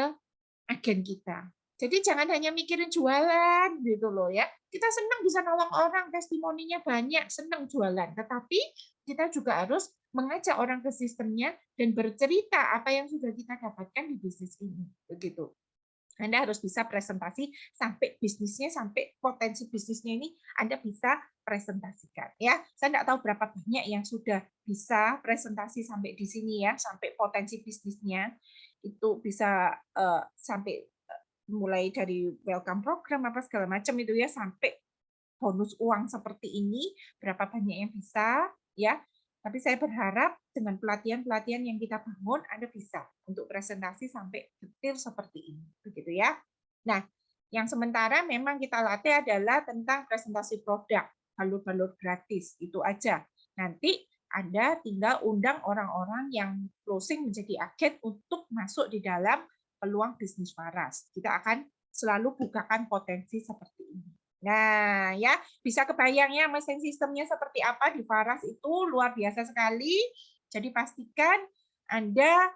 agen kita. Jadi jangan hanya mikirin jualan gitu loh ya. Kita senang bisa nolong orang, testimoninya banyak, senang jualan. Tetapi kita juga harus mengajak orang ke sistemnya dan bercerita apa yang sudah kita dapatkan di bisnis ini. Begitu. Anda harus bisa presentasi sampai bisnisnya, sampai potensi bisnisnya ini Anda bisa presentasikan. Ya, saya tidak tahu berapa banyak yang sudah bisa presentasi sampai di sini ya, sampai potensi bisnisnya itu bisa sampai mulai dari welcome program apa segala macam itu ya, sampai bonus uang seperti ini, berapa banyak yang bisa ya. Tapi saya berharap dengan pelatihan-pelatihan yang kita bangun, Anda bisa untuk presentasi sampai detail seperti ini, begitu ya. Nah, yang sementara memang kita latih adalah tentang presentasi produk, balur-balur gratis, itu aja. Nanti Anda tinggal undang orang-orang yang closing menjadi agen untuk masuk di dalam peluang bisnis Faras. Kita akan selalu bukakan potensi seperti ini. Nah, ya bisa kebayang ya mesin sistemnya seperti apa di Faras itu luar biasa sekali. Jadi pastikan Anda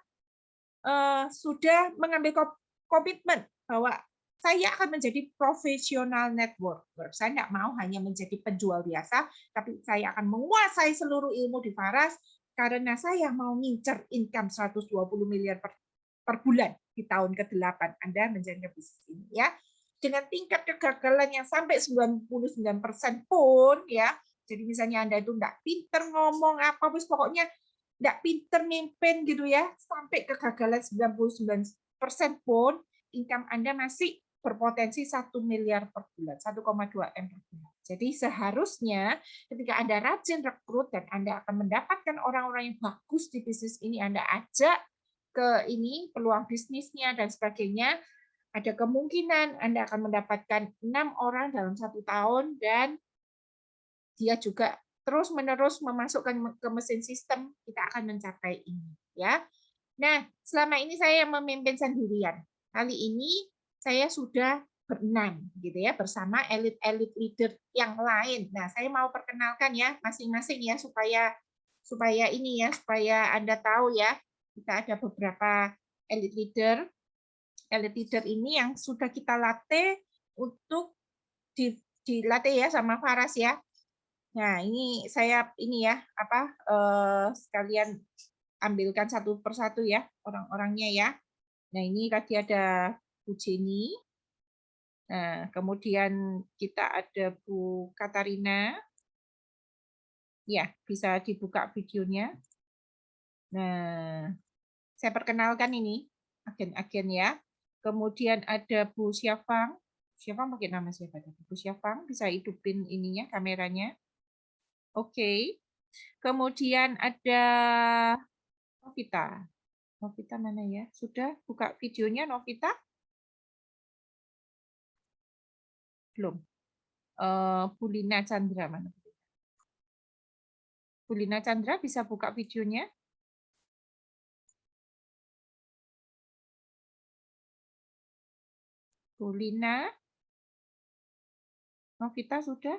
sudah mengambil komitmen bahwa saya akan menjadi profesional networker. Saya tidak mau hanya menjadi penjual biasa, tapi saya akan menguasai seluruh ilmu di Faras karena saya mau ngincer income 120 miliar per bulan di tahun ke-8 Anda menjalankan bisnis ini ya. Dengan tingkat kegagalan yang sampai 99% pun ya. Jadi misalnya Anda itu enggak pinter ngomong apa pokoknya enggak pinter mimpin gitu ya, sampai kegagalan 99% pun income Anda masih berpotensi 1 miliar per bulan, 1,2 M per bulan. Jadi seharusnya ketika Anda rajin rekrut dan Anda akan mendapatkan orang-orang yang bagus di bisnis ini, Anda ajak ke ini peluang bisnisnya dan sebagainya, ada kemungkinan Anda akan mendapatkan 6 orang dalam 1 tahun dan dia juga terus-menerus memasukkan ke mesin sistem, kita akan mencapai ini ya. Nah, selama ini saya yang memimpin sendirian. Kali ini saya sudah berenam gitu ya bersama elit-elit leader yang lain. Nah, saya mau perkenalkan ya masing-masing ya supaya ini ya supaya Anda tahu ya. Kita ada beberapa elit leader ini yang sudah kita latih untuk dilatih ya sama Faras ya. Nah, ini saya ini ya sekalian ambilkan satu persatu ya orang-orangnya ya. Nah, ini tadi ada Bu Jenny. Nah, kemudian kita ada Bu Katarina. Ya, bisa dibuka videonya. Nah, saya perkenalkan ini agen-agen ya. Kemudian ada Bu Syafang. Syafang pakai nama siapa? Bu Syafang bisa hidupin ininya kameranya. Oke. Kemudian ada Novita. Novita mana ya? Sudah buka videonya Novita? Belum. Bu Lina Chandra mana? Bu Lina Chandra bisa buka videonya. Bu Lina. Novita sudah?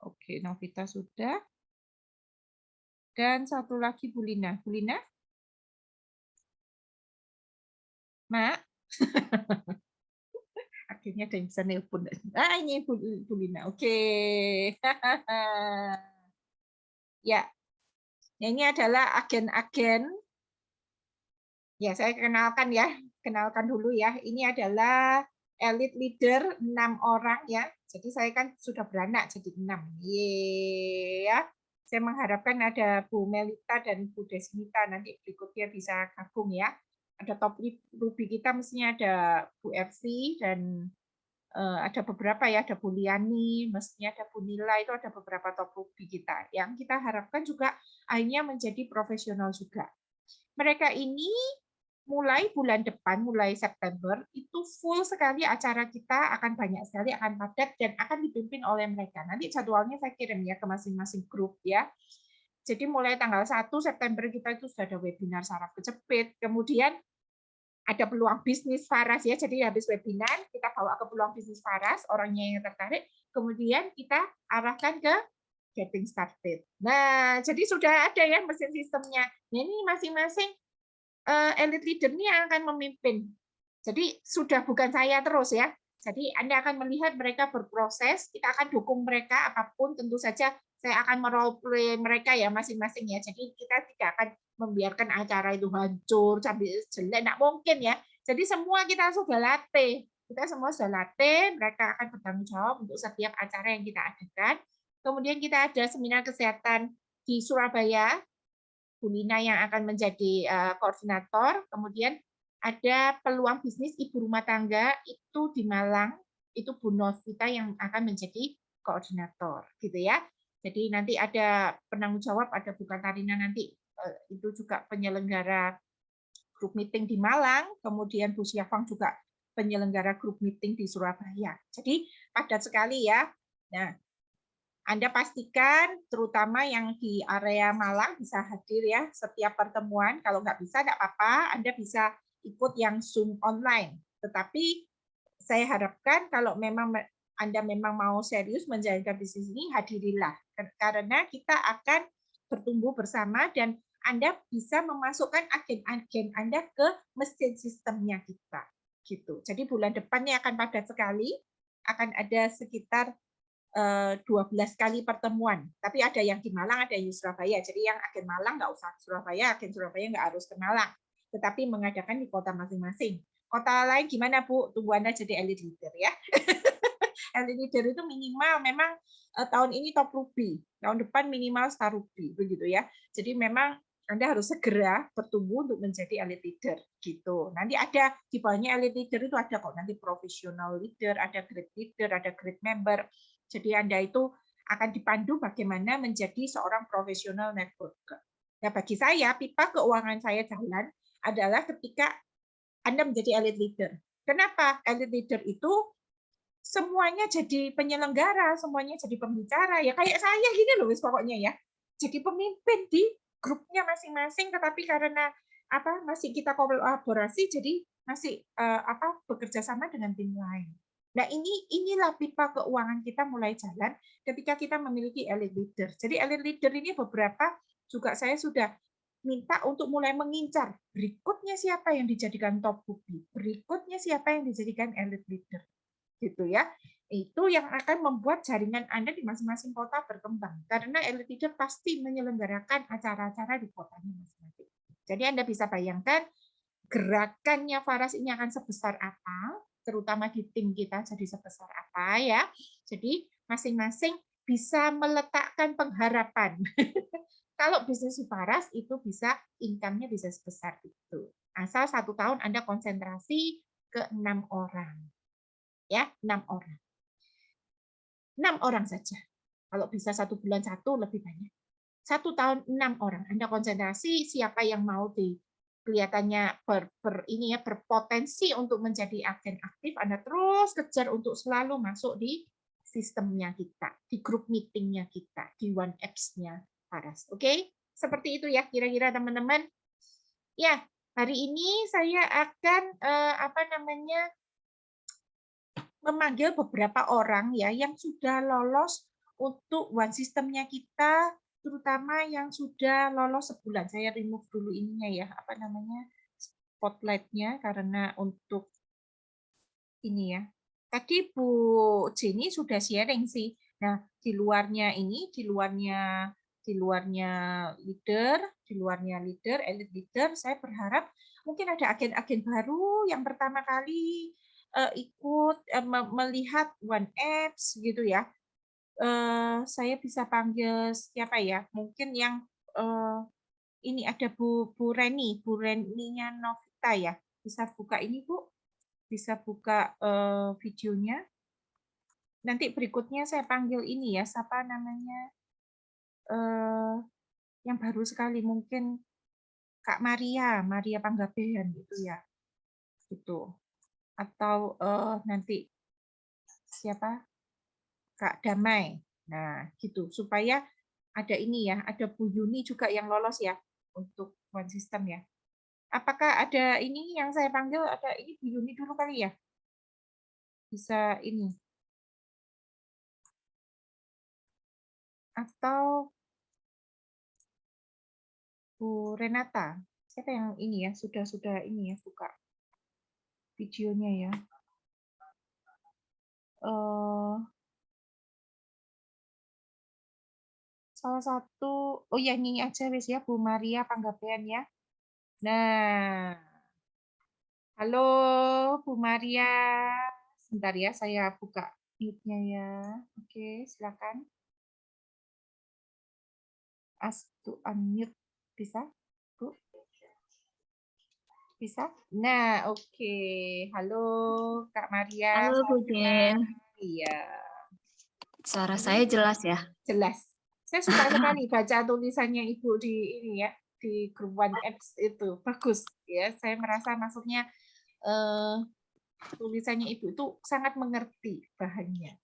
Oke, Novita sudah. Dan satu lagi Bu Lina. Bu Lina? Mak? Akhirnya ada yang bisa nelpon. Ah, ini Bu Lina. Oke. Ya, ini adalah agen-agen. Ya, saya kenalkan ya. Kenalkan dulu ya. Ini adalah elite leader 6 orang ya. Jadi saya kan sudah beranak jadi 6. Yeay, ya. Saya mengharapkan ada Bu Melita dan Bu Desmita nanti berikutnya bisa gabung ya. Ada top Ruby kita mestinya ada Bu Ersi dan ada beberapa ya, ada Bu Liani, mestinya ada Bu Nila, itu ada beberapa top Ruby kita. Yang kita harapkan juga akhirnya menjadi profesional juga. Mereka ini mulai bulan depan, mulai September, itu full sekali acara kita, akan banyak sekali, akan padat, dan akan dipimpin oleh mereka. Nanti jadwalnya saya kirim ya ke masing-masing grup ya. Jadi mulai tanggal 1 September kita itu sudah ada webinar saraf kejepit, kemudian ada peluang bisnis Faras ya, jadi habis webinar kita bawa ke peluang bisnis Faras, orangnya yang tertarik, kemudian kita arahkan ke getting started. Nah, jadi sudah ada ya mesin sistemnya. Nah, ini masing-masing elite leader ini yang akan memimpin. Jadi sudah bukan saya terus ya. Jadi Anda akan melihat mereka berproses, kita akan dukung mereka apapun, tentu saja saya akan merole play mereka ya masing-masing ya. Jadi kita tidak akan membiarkan acara itu hancur sampai jelek, tidak mungkin ya. Jadi semua kita sudah latih, kita semua sudah latih, mereka akan bertanggung jawab untuk setiap acara yang kita adakan. Kemudian kita ada seminar kesehatan di Surabaya, Bu Lina yang akan menjadi koordinator, kemudian ada peluang bisnis ibu rumah tangga itu di Malang, itu Bu Novita yang akan menjadi koordinator, gitu ya. Jadi nanti ada penanggung jawab, ada Bu Katarina nanti itu juga penyelenggara grup meeting di Malang, kemudian Bu Syafang juga penyelenggara grup meeting di Surabaya. Jadi padat sekali ya. Nah, Anda pastikan terutama yang di area Malang bisa hadir ya setiap pertemuan. Kalau nggak bisa, nggak apa-apa. Anda bisa ikut yang Zoom online. Tetapi saya harapkan kalau memang Anda memang mau serius menjalankan bisnis ini, hadirilah. Karena kita akan bertumbuh bersama dan Anda bisa memasukkan agen-agen Anda ke mesin sistemnya kita. Gitu. Jadi bulan depannya akan padat sekali. Akan ada sekitar 12 kali pertemuan. Tapi ada yang di Malang, ada yang di Surabaya. Jadi yang agen Malang nggak usah Surabaya, agen Surabaya nggak harus ke Malang. Tetapi mengadakan di kota masing-masing. Kota lain gimana, Bu? Tunggu Anda jadi elite leader ya. Elite leader itu minimal memang tahun ini top Ruby. Tahun depan minimal star Ruby. Begitu ya. Jadi memang Anda harus segera bertumbuh untuk menjadi elite leader gitu. Nanti ada di bawahnya elite leader itu ada kok nanti professional leader, ada grade leader, ada grade member. Jadi Anda itu akan dipandu bagaimana menjadi seorang profesional networker. Nah, bagi saya, pipa keuangan saya jalan adalah ketika Anda menjadi elite leader. Kenapa? Elite leader itu semuanya jadi penyelenggara, semuanya jadi pembicara. Ya kayak saya gini loh, pokoknya ya. Jadi pemimpin di grupnya masing-masing, tetapi karena masih kita kolaborasi, jadi masih bekerja sama dengan tim lain. Nah, inilah pipa keuangan kita mulai jalan ketika kita memiliki elite leader. Jadi elite leader ini beberapa juga saya sudah minta untuk mulai mengincar berikutnya siapa yang dijadikan top Ruby, berikutnya siapa yang dijadikan elite leader. Gitu ya. Itu yang akan membuat jaringan Anda di masing-masing kota berkembang. Karena elite leader pasti menyelenggarakan acara-acara di kotanya masing-masing. Jadi Anda bisa bayangkan gerakannya Faras ini akan sebesar apa, terutama di tim kita jadi sebesar apa ya. Jadi masing-masing bisa meletakkan pengharapan. Kalau bisnis Faras itu bisa income-nya bisa sebesar itu. Asal 1 tahun Anda konsentrasi ke 6 orang. Ya, 6 orang. 6 orang saja. Kalau bisa 1 bulan 1 lebih banyak. 1 tahun 6 orang. Anda konsentrasi siapa yang mau kelihatannya berpotensi untuk menjadi agen aktif, Anda terus kejar untuk selalu masuk di sistemnya kita, di grup meetingnya kita, di One Apps-nya. Faras. Oke, seperti itu ya kira-kira teman-teman. Ya, hari ini saya akan memanggil beberapa orang ya yang sudah lolos untuk one systemnya kita, terutama yang sudah lolos sebulan. Saya remove dulu ininya ya, spotlightnya karena untuk ini ya. Tadi Bu Jenny sudah sharing sih. Nah, di luarnya leader, elite leader, saya berharap mungkin ada agen-agen baru yang pertama kali ikut melihat One Apps gitu ya. Saya bisa panggil siapa ya? Mungkin yang ini ada Bu Reninya Novita ya. Bisa buka ini Bu? Bisa buka videonya. Nanti berikutnya saya panggil ini ya, siapa namanya? Yang baru sekali mungkin Kak Maria Panggabean gitu ya. Gitu. Atau nanti siapa? Kak Damai. Nah, gitu. Supaya ada ini ya, ada Bu Yuni juga yang lolos ya untuk One System ya. Apakah ada ini yang saya panggil, ada ini Bu Yuni dulu kali ya? Bisa ini. Atau Bu Renata. Siapa yang ini ya? Sudah ini ya buka videonya ya. Salah satu, oh ya ini aja wis ya Bu Maria Panggabean ya. Nah, halo Bu Maria. Sebentar ya, saya buka mute-nya ya. Oke, silakan. Ask to unmute. Bisa, Bu? Bisa? Nah, oke. Halo Kak Maria. Halo Bu Jen, Iya. suara saya jelas ya? Jelas. Saya suka sekali baca tulisannya Ibu di ini ya, di grup One Apps itu. Bagus ya. Saya merasa maksudnya tulisannya Ibu itu sangat mengerti bahannya.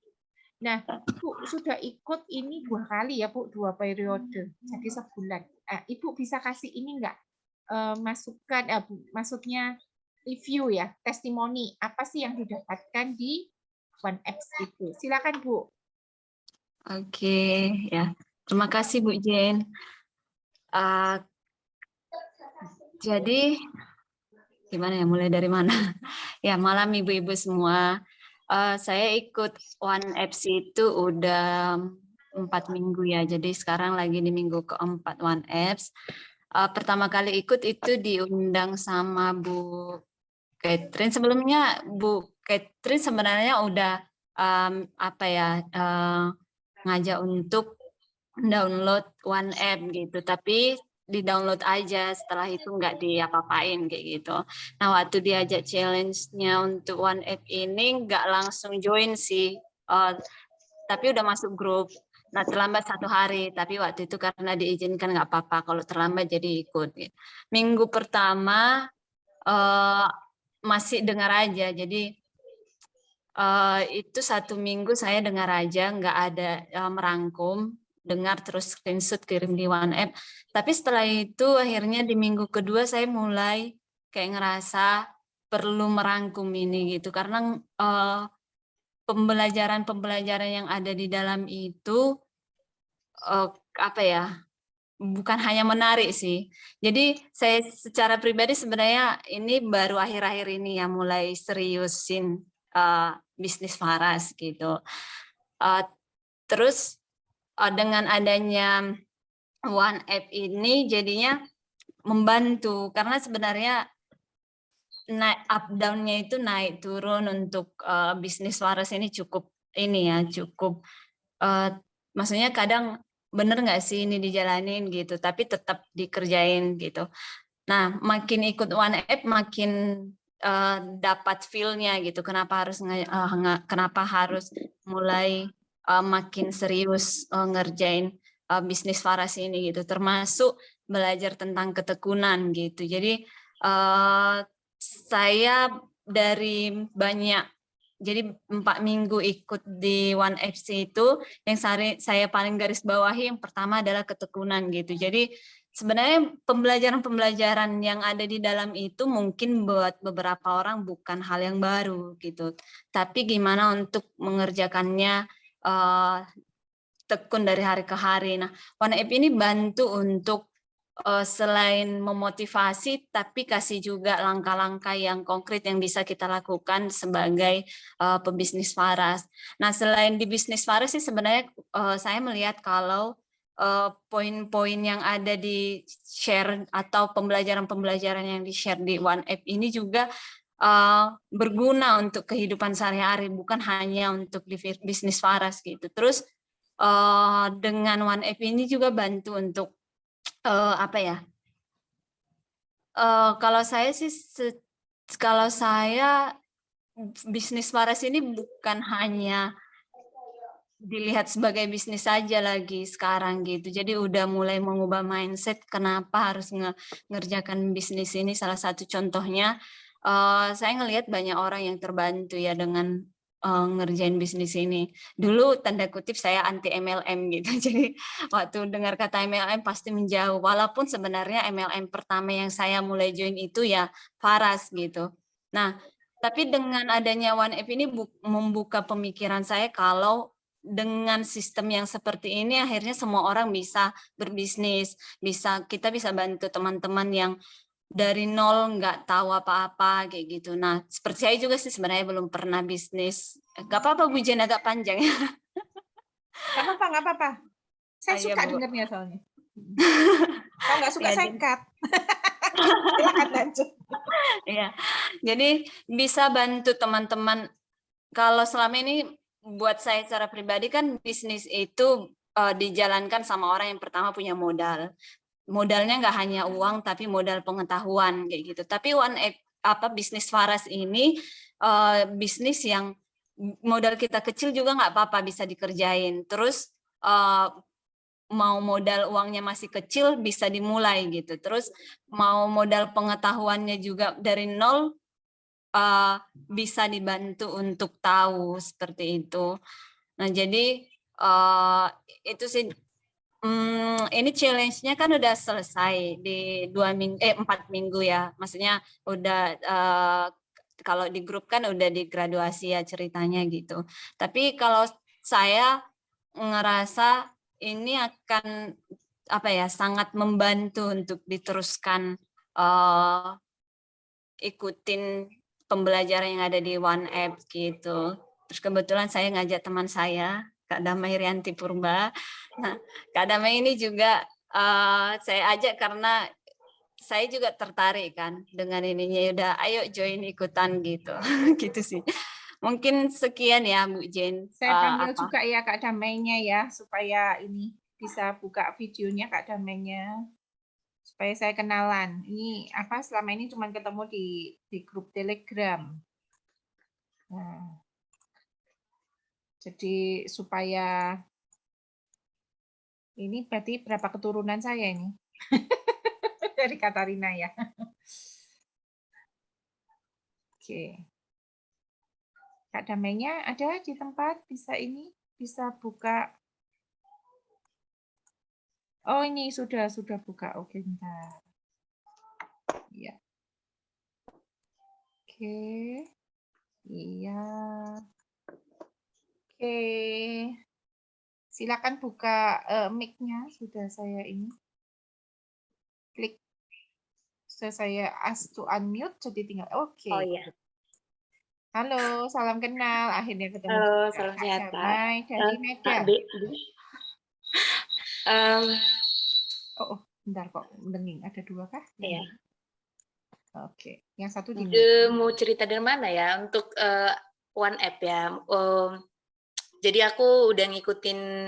Nah, Ibu sudah ikut ini 2 kali ya, Bu, 2 periode. Jadi sebulan. Ibu bisa kasih ini enggak? Masukan maksudnya review ya, testimoni apa sih yang didapatkan di One Apps itu. Silakan, Bu. Oke, ya. Terima kasih Bu Jen. Jadi, gimana ya, mulai dari mana? Ya, malam ibu-ibu semua. Saya ikut One Apps itu udah 4 minggu ya, jadi sekarang lagi di minggu keempat One Apps. Pertama kali ikut itu diundang sama Bu Catherine. Sebelumnya Bu Catherine sebenarnya udah ngajak untuk download One App gitu, tapi di download aja, setelah itu nggak diapa-apain kayak gitu. Nah, waktu diajak challenge-nya untuk One App ini nggak langsung join sih, tapi udah masuk grup. Nah, terlambat 1 hari, tapi waktu itu karena diizinkan nggak apa-apa, kalau terlambat jadi ikut. Minggu pertama masih dengar aja, jadi itu 1 minggu saya dengar aja, nggak ada merangkum, dengar terus screenshot kirim di One App. Tapi setelah itu akhirnya di minggu kedua saya mulai kayak ngerasa perlu merangkum ini gitu, karena pembelajaran yang ada di dalam itu bukan hanya menarik sih. Jadi saya secara pribadi sebenarnya ini baru akhir-akhir ini ya mulai seriusin bisnis Faras gitu. Terus dengan adanya One App ini jadinya membantu, karena sebenarnya naik up down-nya itu naik turun untuk bisnis Faras ini cukup maksudnya kadang bener nggak sih ini dijalanin gitu, tapi tetap dikerjain gitu. Nah, makin ikut One App makin dapat feel-nya gitu. Kenapa harus mulai makin serius ngerjain bisnis Faras ini gitu, termasuk belajar tentang ketekunan gitu. Jadi saya dari banyak jadi 4 minggu ikut di One FC itu, yang saya paling garis bawahi yang pertama adalah ketekunan gitu. Jadi sebenarnya pembelajaran-pembelajaran yang ada di dalam itu mungkin buat beberapa orang bukan hal yang baru gitu. Tapi gimana untuk mengerjakannya tekun dari hari ke hari. Nah, One App ini bantu untuk selain memotivasi, tapi kasih juga langkah-langkah yang konkret yang bisa kita lakukan sebagai pebisnis waras. Nah, selain di bisnis waras sih sebenarnya saya melihat kalau poin-poin yang ada di share atau pembelajaran-pembelajaran yang di-share di One App ini juga berguna untuk kehidupan sehari-hari, bukan hanya untuk di bisnis waras gitu. Terus dengan One App ini juga bantu untuk apa ya? Kalau saya sih, kalau saya bisnis waras ini bukan hanya dilihat sebagai bisnis saja lagi sekarang gitu. Jadi udah mulai mengubah mindset kenapa harus ngerjakan bisnis ini. Salah satu contohnya, saya ngelihat banyak orang yang terbantu ya dengan ngerjain bisnis ini. Dulu tanda kutip saya anti MLM gitu. Jadi waktu dengar kata MLM pasti menjauh. Walaupun sebenarnya MLM pertama yang saya mulai join itu ya Faras gitu. Nah, tapi dengan adanya One App ini membuka pemikiran saya kalau dengan sistem yang seperti ini akhirnya semua orang bisa berbisnis, kita bisa bantu teman-teman yang dari nol nggak tahu apa-apa kayak gitu. Nah, seperti saya juga sih sebenarnya belum pernah bisnis. Gak apa-apa Bu Jen, agak panjang ya. Nggak apa-apa, nggak apa-apa. Saya Iya, suka Bu. dengarnya soalnya. Kalau nggak suka Ya, saya cut. Silakan lanjut. Iya, jadi bisa bantu teman-teman. Kalau selama ini buat saya secara pribadi kan bisnis itu dijalankan sama orang yang pertama punya modal. Modalnya nggak hanya uang tapi modal pengetahuan kayak gitu. Tapi bisnis waras ini bisnis yang modal kita kecil juga nggak apa-apa bisa dikerjain. Terus mau modal uangnya masih kecil bisa dimulai gitu. Terus mau modal pengetahuannya juga dari nol bisa dibantu untuk tahu seperti itu. Nah, jadi itu sih. Ini challenge-nya kan udah selesai di 4 minggu ya. Maksudnya udah kalau di grup kan udah di graduasi ya ceritanya gitu. Tapi kalau saya ngerasa ini akan apa ya sangat membantu untuk diteruskan ikutin pembelajaran yang ada di One App gitu. Terus kebetulan saya ngajak teman saya, Kak Damai Rianti Purba. Nah, Kak Damai ini juga saya ajak karena saya juga tertarik kan dengan ininya. Udah, ayo join ikutan gitu, gitu sih. Mungkin sekian ya Bu Jen. Saya panggil juga ya Kak Damainya ya, supaya ini bisa buka videonya Kak Damainya. Supaya saya kenalan. Ini apa selama ini cuma ketemu di grup Telegram. Nah, jadi supaya ini berarti berapa keturunan saya ini dari Katarina ya. Oke. Kak Damainya ada di tempat bisa bisa buka. Oh ini sudah buka. Oke bentar. Ya. Oke. Iya. Oke. Silakan buka mic-nya. Sudah saya ini. Klik. Sudah saya ask to unmute. Jadi tinggal. Oke. Oh iya. Halo, salam kenal. Akhirnya ketemu Halo, juga. salam Kak sehat, Damai dari Medan. Oh, bentar kok. Denging. Ada dua kah? Iya. Oke. Yang satu di Mau cerita dari mana ya? Untuk One App ya. Jadi aku udah ngikutin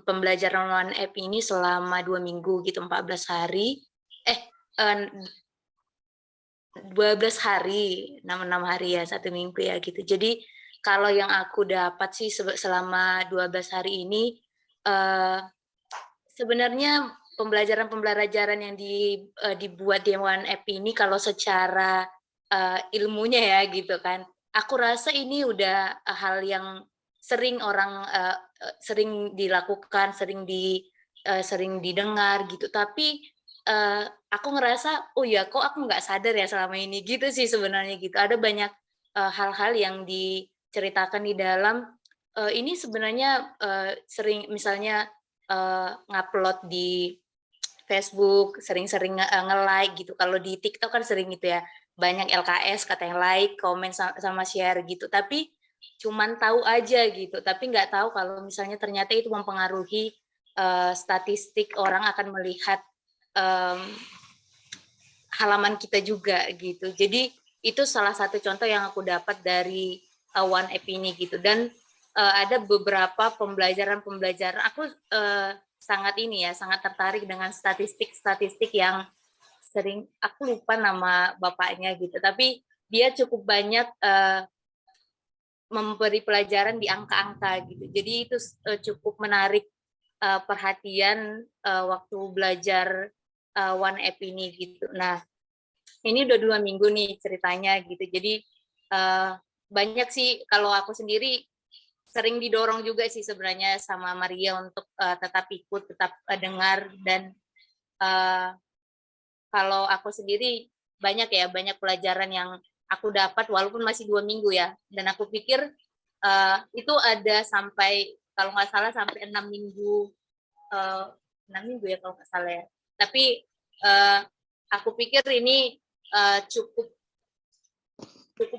pembelajaran One App ini selama 2 minggu gitu, 14 hari. 12 hari, 6 hari ya, 1 minggu ya gitu. Jadi kalau yang aku dapat sih selama 12 hari ini, sebenarnya pembelajaran yang dibuat di One App ini kalau secara ilmunya ya gitu kan, aku rasa ini udah hal yang sering orang sering dilakukan, sering didengar gitu. Tapi aku ngerasa, oh ya kok aku nggak sadar ya selama ini gitu sih sebenarnya gitu. Ada banyak hal-hal yang diceritakan di dalam ini sebenarnya sering misalnya ngupload di Facebook, sering-sering nge-like gitu. Kalau di TikTok kan sering gitu ya, banyak LKS katanya like, komen sama share gitu. Tapi cuman tahu aja gitu, tapi nggak tahu kalau misalnya ternyata itu mempengaruhi statistik orang akan melihat halaman kita juga gitu. Jadi itu salah satu contoh yang aku dapat dari One App ini gitu. Dan ada beberapa pembelajaran aku sangat tertarik dengan statistik yang sering aku lupa nama bapaknya gitu. Tapi dia cukup banyak memberi pelajaran di angka-angka gitu. Jadi itu cukup menarik perhatian waktu belajar One App ini gitu. Nah, ini udah 2 minggu nih ceritanya gitu. Jadi banyak sih kalau aku sendiri sering didorong juga sih sebenarnya sama Maria untuk tetap ikut, tetap dengar dan kalau aku sendiri banyak pelajaran yang aku dapat walaupun masih 2 minggu ya. Dan aku pikir itu ada sampai kalau nggak salah sampai 6 minggu 6 minggu ya kalau nggak salah ya. Tapi aku pikir ini cukup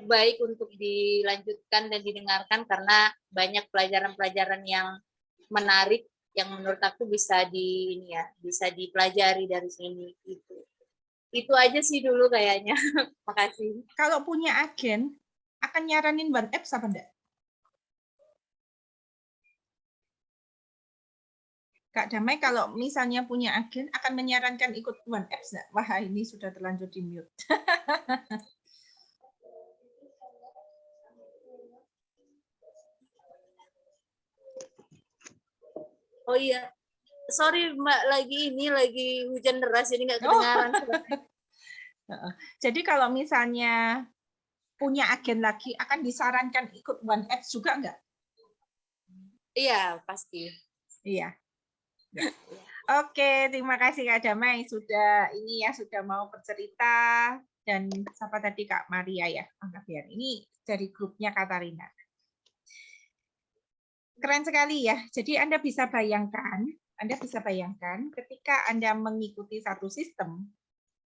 baik untuk dilanjutkan dan didengarkan karena banyak pelajaran-pelajaran yang menarik yang menurut aku bisa dipelajari dari sini gitu. Itu aja sih dulu kayaknya. Makasih. Kalau punya agen, akan nyaranin One Apps apa enggak? Kak Damai, kalau misalnya punya agen, akan menyarankan ikut One Apps enggak? Wah, ini sudah terlanjur di mute. Oh iya, sorry Mbak, lagi hujan deras jadi nggak kedengaran. Jadi kalau misalnya punya agen lagi, akan disarankan ikut One Apps juga enggak? Iya, pasti. Iya. Ya. Oke, terima kasih Kak Damai sudah mau bercerita, dan siapa tadi Kak Maria ya, Anggapian. Ini dari grupnya Katarina. Keren sekali ya. Jadi Anda bisa bayangkan ketika Anda mengikuti satu sistem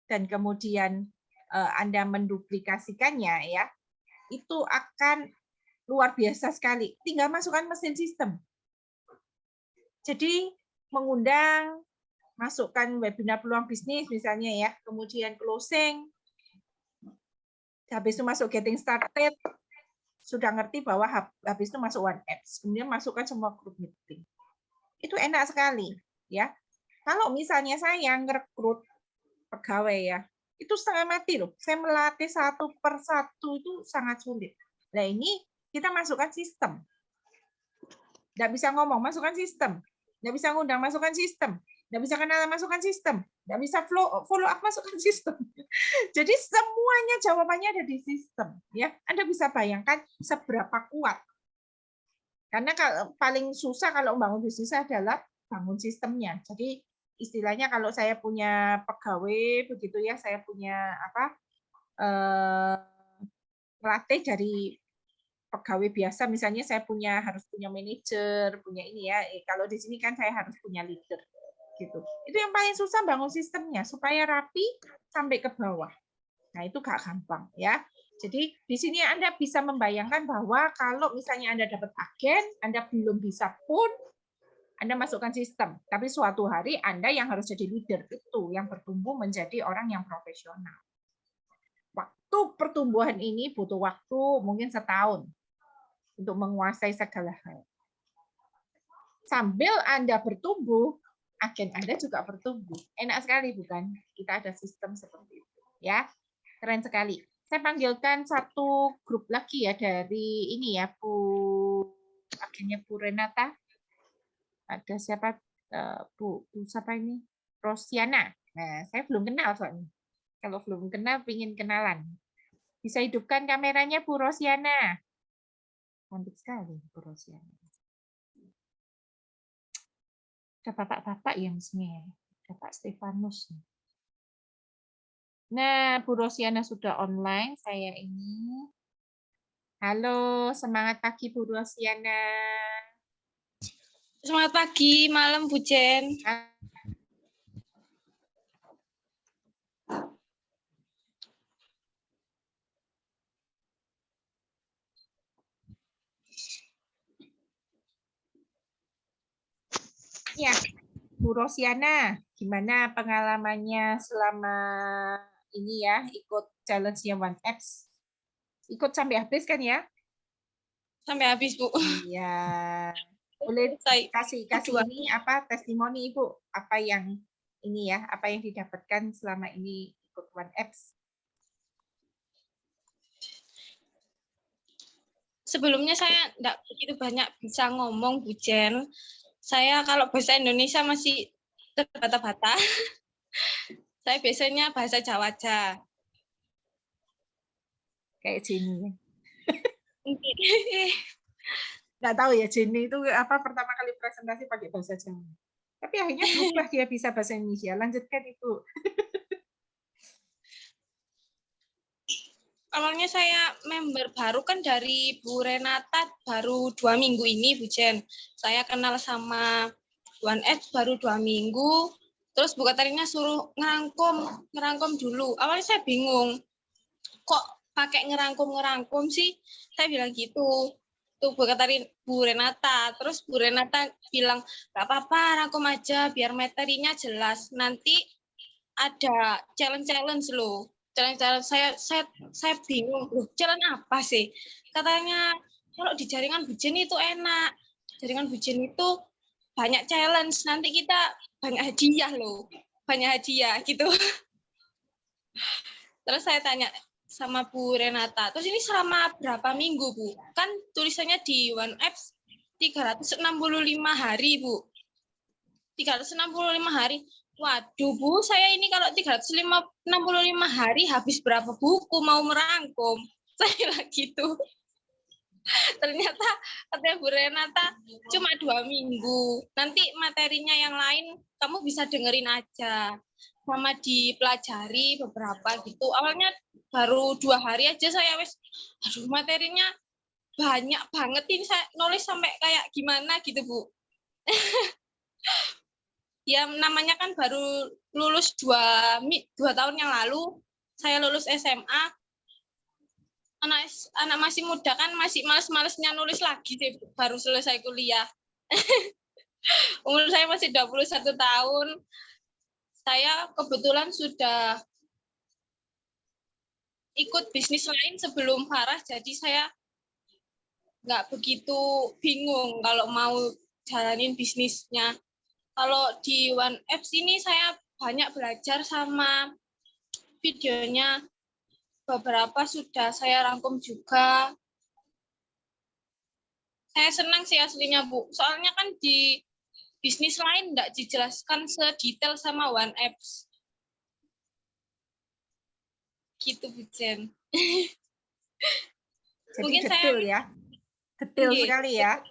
dan kemudian Anda menduplikasikannya ya, itu akan luar biasa sekali. Tinggal masukkan mesin sistem. Jadi mengundang, masukkan webinar peluang bisnis misalnya ya, kemudian closing, habis itu masuk getting started, sudah ngerti bahwa habis itu masuk One Apps, kemudian masukkan semua grup meeting. Itu enak sekali ya. Kalau misalnya saya ngerekrut pegawai ya, itu setengah mati loh. Saya melatih satu per satu itu sangat sulit. Nah ini kita masukkan sistem. Nggak bisa ngomong, masukkan sistem. Nggak bisa ngundang, masukkan sistem. Nggak bisa kenalan, masukkan sistem. Nggak bisa follow up, masukkan sistem. Jadi semuanya jawabannya ada di sistem. Ya, Anda bisa bayangkan seberapa kuat. Karena paling susah kalau membangun bisnis adalah bangun sistemnya. Jadi istilahnya kalau saya punya pegawai begitu ya, saya punya melatih dari pegawai biasa, misalnya saya harus punya manajer, punya ini ya. Kalau di sini kan saya harus punya leader. Gitu. Itu yang paling susah bangun sistemnya supaya rapi sampai ke bawah. Nah, itu gak gampang ya. Jadi di sini Anda bisa membayangkan bahwa kalau misalnya Anda dapat agen, Anda belum bisa pun Anda masukkan sistem. Tapi suatu hari Anda yang harus jadi leader itu yang bertumbuh menjadi orang yang profesional. Waktu pertumbuhan ini butuh waktu mungkin setahun untuk menguasai segala hal. Sambil Anda bertumbuh, agen Anda juga bertumbuh. Enak sekali bukan? Kita ada sistem seperti itu, ya. Keren sekali. Saya panggilkan satu grup lagi ya dari ini ya, agennya Bu Renata. Ada siapa? Bu siapa ini? Rosiana. Nah, saya belum kenal soalnya. Kalau belum kenal, pingin kenalan. Bisa hidupkan kameranya Bu Rosiana. Cantik sekali Bu Rosiana. Ada bapak-bapak yang mestinya. Bapak Stefanus. Nah, Bu Rosiana sudah online. Saya ini. Halo, semangat pagi Bu Rosiana. Selamat pagi, malam Bu Jen. Ya, Bu Rosiana, gimana pengalamannya selama ini ya, ikut challenge-nya One Apps? Ikut sampai habis kan ya? Sampai habis, Bu. Iya. Boleh kasih ini apa testimoni Ibu, apa yang ini ya, apa yang didapatkan selama ini ikut One Apps? Sebelumnya saya enggak begitu banyak bisa ngomong, Bu Jen. Saya kalau bahasa Indonesia masih terbata-bata. Saya biasanya bahasa Jawa aja. Kayak Jenny ya. Nggak tahu ya, Jenny itu apa pertama kali presentasi pakai bahasa Jawa. Tapi akhirnya berubah dia bisa bahasa Indonesia. Lanjutkan itu. Awalnya saya member baru kan dari Bu Renata baru 2 minggu ini, Bu Jen. Saya kenal sama One Apps baru 2 minggu. Terus Bu Katarina suruh ngerangkum dulu. Awalnya saya bingung. Kok pakai ngerangkum sih? Saya bilang gitu. Tuh Bu Renata. Terus Bu Renata bilang, "Gak apa-apa, rangkum aja biar materinya jelas. Nanti ada challenge loh." Challenge saya bingung. Loh, challenge apa sih? Katanya kalau di jaringan Bu Jen itu enak. Jaringan Bu Jen itu banyak challenge. Nanti kita banyak hadiah loh. Banyak hadiah gitu. Terus saya tanya sama Bu Renata, terus ini selama berapa minggu, Bu? Kan tulisannya di One Apps 365 hari, Bu. 365 hari. Waduh, Bu, saya ini kalau 365 hari habis berapa buku mau merangkum? Saya bilang gitu. Ternyata katanya Bu Renata cuma 2 minggu. Nanti materinya yang lain kamu bisa dengerin aja. Sama dipelajari beberapa gitu. Awalnya baru 2 hari aja saya aduh materinya banyak banget ini, saya nulis sampai kayak gimana gitu, Bu. Ya namanya kan baru lulus 2 tahun yang lalu. Saya lulus SMA. Anak masih muda kan masih males-malesnya nulis lagi deh, baru selesai kuliah. Umur saya masih 21 tahun. Saya kebetulan sudah ikut bisnis lain sebelum Farah, jadi saya nggak begitu bingung kalau mau jalanin bisnisnya. Kalau di One Apps ini saya banyak belajar sama videonya, beberapa sudah saya rangkum juga. Saya senang sih aslinya, Bu. Soalnya kan di bisnis lain nggak dijelaskan sedetail sama One Apps. Gitu, Bu Jen. Jadi Mungkin detail ya. Detail sekali ya.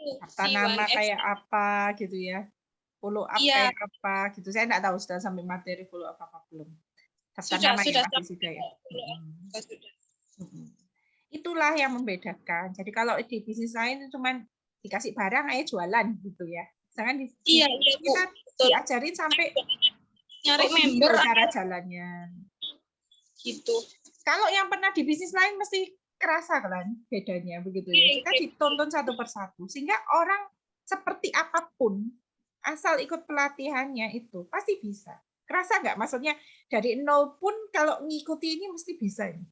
Daftar nama kayak apa gitu ya. Follow up kayak apa gitu. Saya nggak tahu sudah sampai materi follow up apa belum. Daftar nama yang pasti sudah ya. Itulah yang membedakan. Jadi kalau di bisnis lain cuma dikasih barang, ayo jualan gitu ya. Misalkan kita diajarin sampai nyari member cara jalannya. Gitu. Kalau yang pernah di bisnis lain mesti kerasa kan bedanya begitu ya. Kita ditonton satu persatu sehingga orang seperti apapun asal ikut pelatihannya itu pasti bisa. Kerasa nggak? Maksudnya dari nol pun kalau ngikuti ini mesti bisa ini.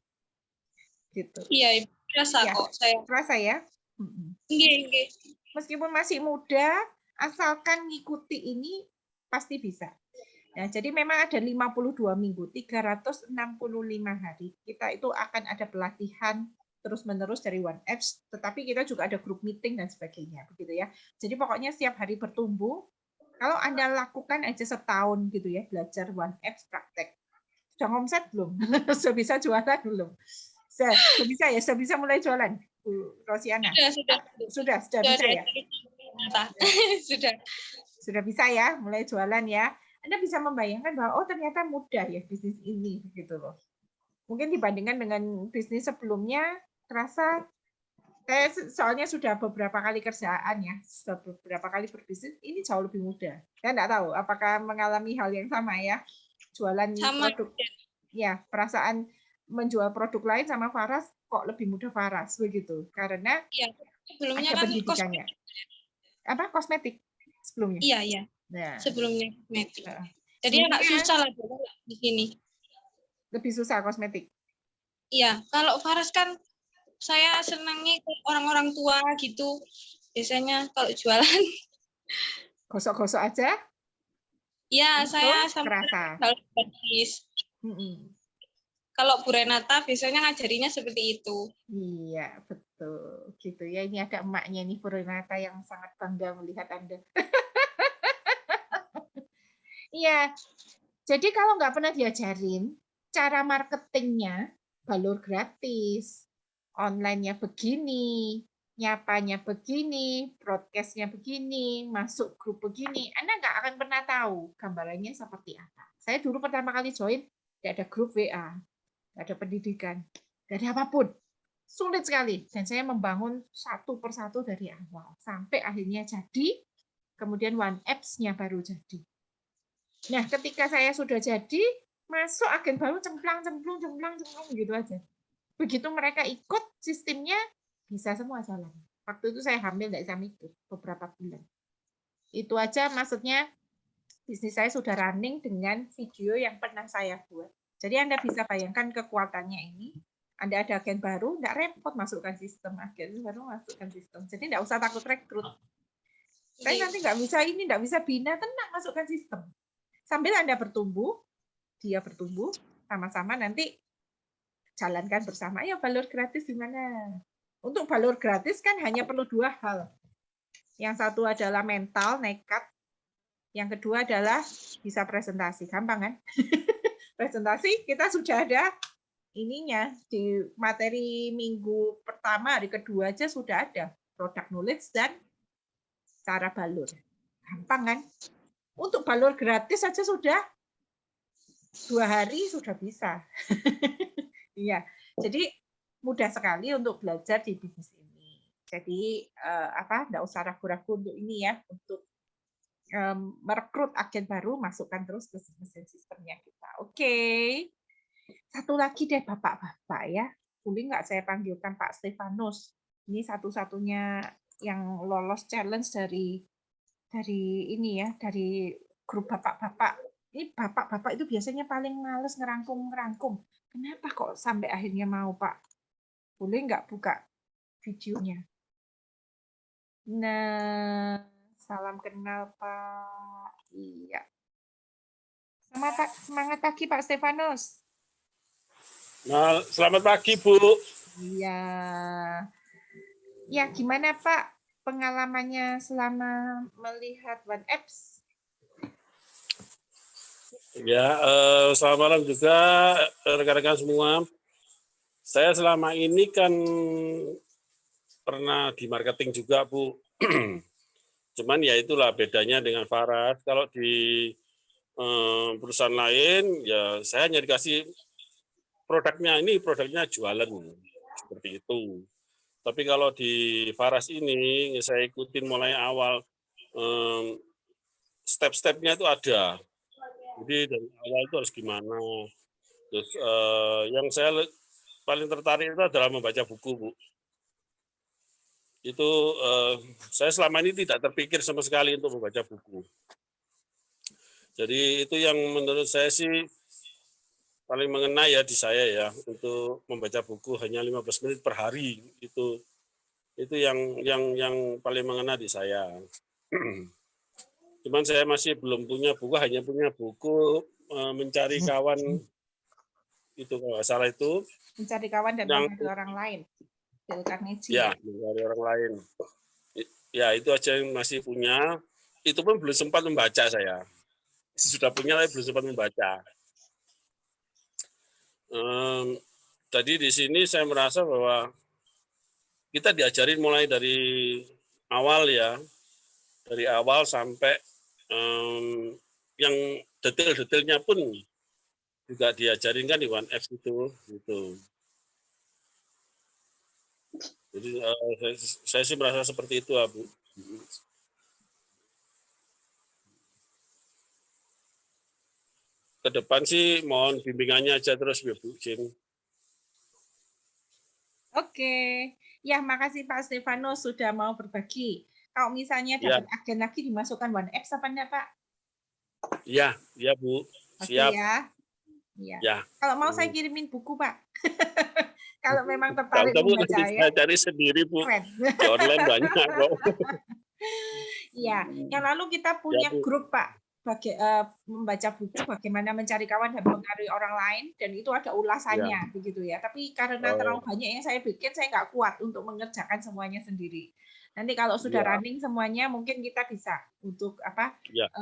Gitu. Iya, kerasa kok saya. Kerasa ya? Iya. Meskipun masih muda, asalkan ngikuti ini pasti bisa. Ya, jadi memang ada 52 minggu, 365 hari. Kita itu akan ada pelatihan terus-menerus dari One Apps, tetapi kita juga ada grup meeting dan sebagainya, begitu ya. Jadi pokoknya setiap hari bertumbuh. Kalau Anda lakukan aja setahun gitu ya, belajar One Apps praktek. Sudah ngomset belum? Sudah bisa jualan belum? Sudah bisa ya? Sudah bisa mulai jualan, Bu Rosiana? Sudah bisa ya? Sudah bisa ya, mulai jualan ya. Anda bisa membayangkan bahwa ternyata mudah ya bisnis ini gitu loh. Mungkin dibandingkan dengan bisnis sebelumnya, terasa saya soalnya sudah beberapa kali kerjaan ya, sudah beberapa kali berbisnis, ini jauh lebih mudah. Saya nggak tahu apakah mengalami hal yang sama ya, jualan produk. Ya, perasaan menjual produk lain sama Faras kok lebih mudah Faras begitu, karena sebelumnya ada kan pendidikannya. Apa kosmetik sebelumnya? Iya. Nah, sebelumnya kosmetik. Jadi agak susah lah di sini. Lebih susah kosmetik. Iya, kalau Faras kan saya senangnya orang-orang tua gitu. Biasanya kalau jualan gosok-gosok aja. Iya, saya sama kerasa. Kalau Bu Renata biasanya ngajarinya seperti itu. Iya, betul. Gitu ya. Ini ada emaknya nih, Bu Renata, yang sangat bangga melihat Anda. Iya. Jadi kalau nggak pernah diajarin, cara marketingnya, balur gratis, online-nya begini, nyapanya begini, broadcast-nya begini, masuk grup begini, Anda nggak akan pernah tahu gambarannya seperti apa. Saya dulu pertama kali join, nggak ada grup WA, nggak ada pendidikan, nggak ada apapun. Sulit sekali. Dan saya membangun satu persatu dari awal. Sampai akhirnya jadi, kemudian One Apps-nya baru jadi. Nah, ketika saya sudah jadi, masuk agen baru cemplang gitu aja. Begitu mereka ikut sistemnya, bisa semua jalan. Waktu itu saya hamil nggak bisa ikut beberapa bulan. Itu aja maksudnya bisnis saya sudah running dengan video yang pernah saya buat. Jadi Anda bisa bayangkan kekuatannya ini. Anda ada agen baru, nggak repot masukkan sistem. Agen baru masukkan sistem. Jadi nggak usah takut rekrut. Saya nanti nggak bisa bina, tenang masukkan sistem. Sambil Anda bertumbuh, dia bertumbuh, sama-sama nanti jalankan bersama. Ayo balur gratis di mana? Untuk balur gratis kan hanya perlu 2 hal. Yang satu adalah mental, nekat. Yang kedua adalah bisa presentasi. Gampang kan? Presentasi kita sudah ada ininya. Di materi minggu pertama, hari kedua aja sudah ada. Product knowledge dan cara balur. Gampang kan? Untuk balur gratis saja sudah 2 hari sudah bisa. Iya, jadi mudah sekali untuk belajar di bisnis ini. Jadi nggak usah ragu-ragu untuk ini ya, untuk merekrut agen baru, masukkan terus ke mesin sistemnya kita. Oke. Satu lagi deh Bapak-bapak ya. Boleh nggak saya panggilkan Pak Stefanus? Ini satu-satunya yang lolos challenge dari ini ya, dari grup bapak-bapak. Ini bapak-bapak itu biasanya paling males ngerangkum. Kenapa kok sampai akhirnya mau, Pak? Boleh nggak buka videonya? Nah, salam kenal, Pak. Iya. Semangat pagi, Pak Stefanus. Nah, selamat pagi, Bu. Iya. Ya, gimana, Pak? Pengalamannya selama melihat One Apps? Ya, selamat malam juga rekan-rekan semua. Saya selama ini kan pernah di marketing juga, Bu. Cuman ya itulah bedanya dengan Faras. Kalau di perusahaan lain, ya saya hanya dikasih produknya jualan, seperti itu. Tapi kalau di Faras ini, saya ikutin mulai awal, step-stepnya itu ada. Jadi dari awal itu harus gimana. Terus yang saya paling tertarik itu adalah membaca buku, Bu. Itu saya selama ini tidak terpikir sama sekali untuk membaca buku. Jadi itu yang menurut saya sih paling mengena ya di saya ya, untuk membaca buku hanya 15 menit per hari. Itu yang paling mengena di saya. Cuman saya masih belum punya buku, hanya punya buku Mencari Kawan, itu kalau nggak salah itu. Mencari kawan dan mencari orang lain. Ya, mencari orang lain. Ya, itu aja yang masih punya. Itu pun belum sempat membaca saya. Sudah punya, tapi belum sempat membaca. Tadi di sini saya merasa bahwa kita diajarin mulai dari awal ya, dari awal sampai yang detail-detailnya pun juga diajarin kan di One Apps itu, gitu. Jadi saya sih merasa seperti itu, Bu. Ke depan sih mohon bimbingannya aja terus, Bu Jin. Oke, ya makasih Pak Stefano sudah mau berbagi. Kalau misalnya Ya, dapat agen lagi dimasukkan One Apps apa enggak Pak? ya, ya Bu. Oke Siap. ya. Iya. Ya. Kalau mau saya kirimin buku Pak. Kalau memang Nggak tertarik usah Bu, membaca nanti ya. saya cari sendiri Bu. Keren. Di online banyak kok. Iya, yang lalu kita Ya punya Bu. grup Pak, membaca buku bagaimana mencari kawan dan mempengaruhi orang lain, dan itu ada Ya. ulasannya begitu ya. Tapi karena terlalu banyak yang saya bikin, saya nggak kuat untuk mengerjakan semuanya sendiri. Nanti kalau sudah Ya. running semuanya, mungkin kita bisa untuk Ya.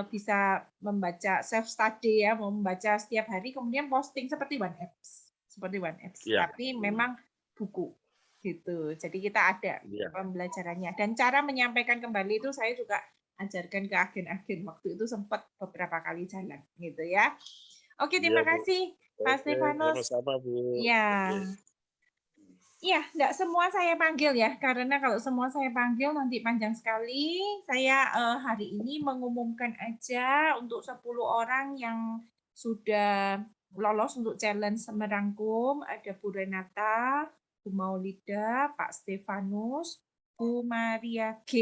bisa membaca self study ya, membaca setiap hari, kemudian posting seperti One Apps, Ya. tapi memang buku gitu. Jadi kita ada Ya. pembelajarannya, dan cara menyampaikan kembali itu saya juga ajarkan ke agen-agen, waktu itu sempat beberapa kali jalan gitu ya. Oke, terima Ya, Bu. kasih Pak Oke, Stefanus. sama-sama Bu. Ya. Oke. Iya, enggak semua saya panggil ya, karena kalau semua saya panggil nanti panjang sekali. Saya hari ini mengumumkan aja untuk 10 orang yang sudah lolos untuk challenge merangkum. Ada Bu Renata, Bu Maulida, Pak Stefanus, Bu Maria G.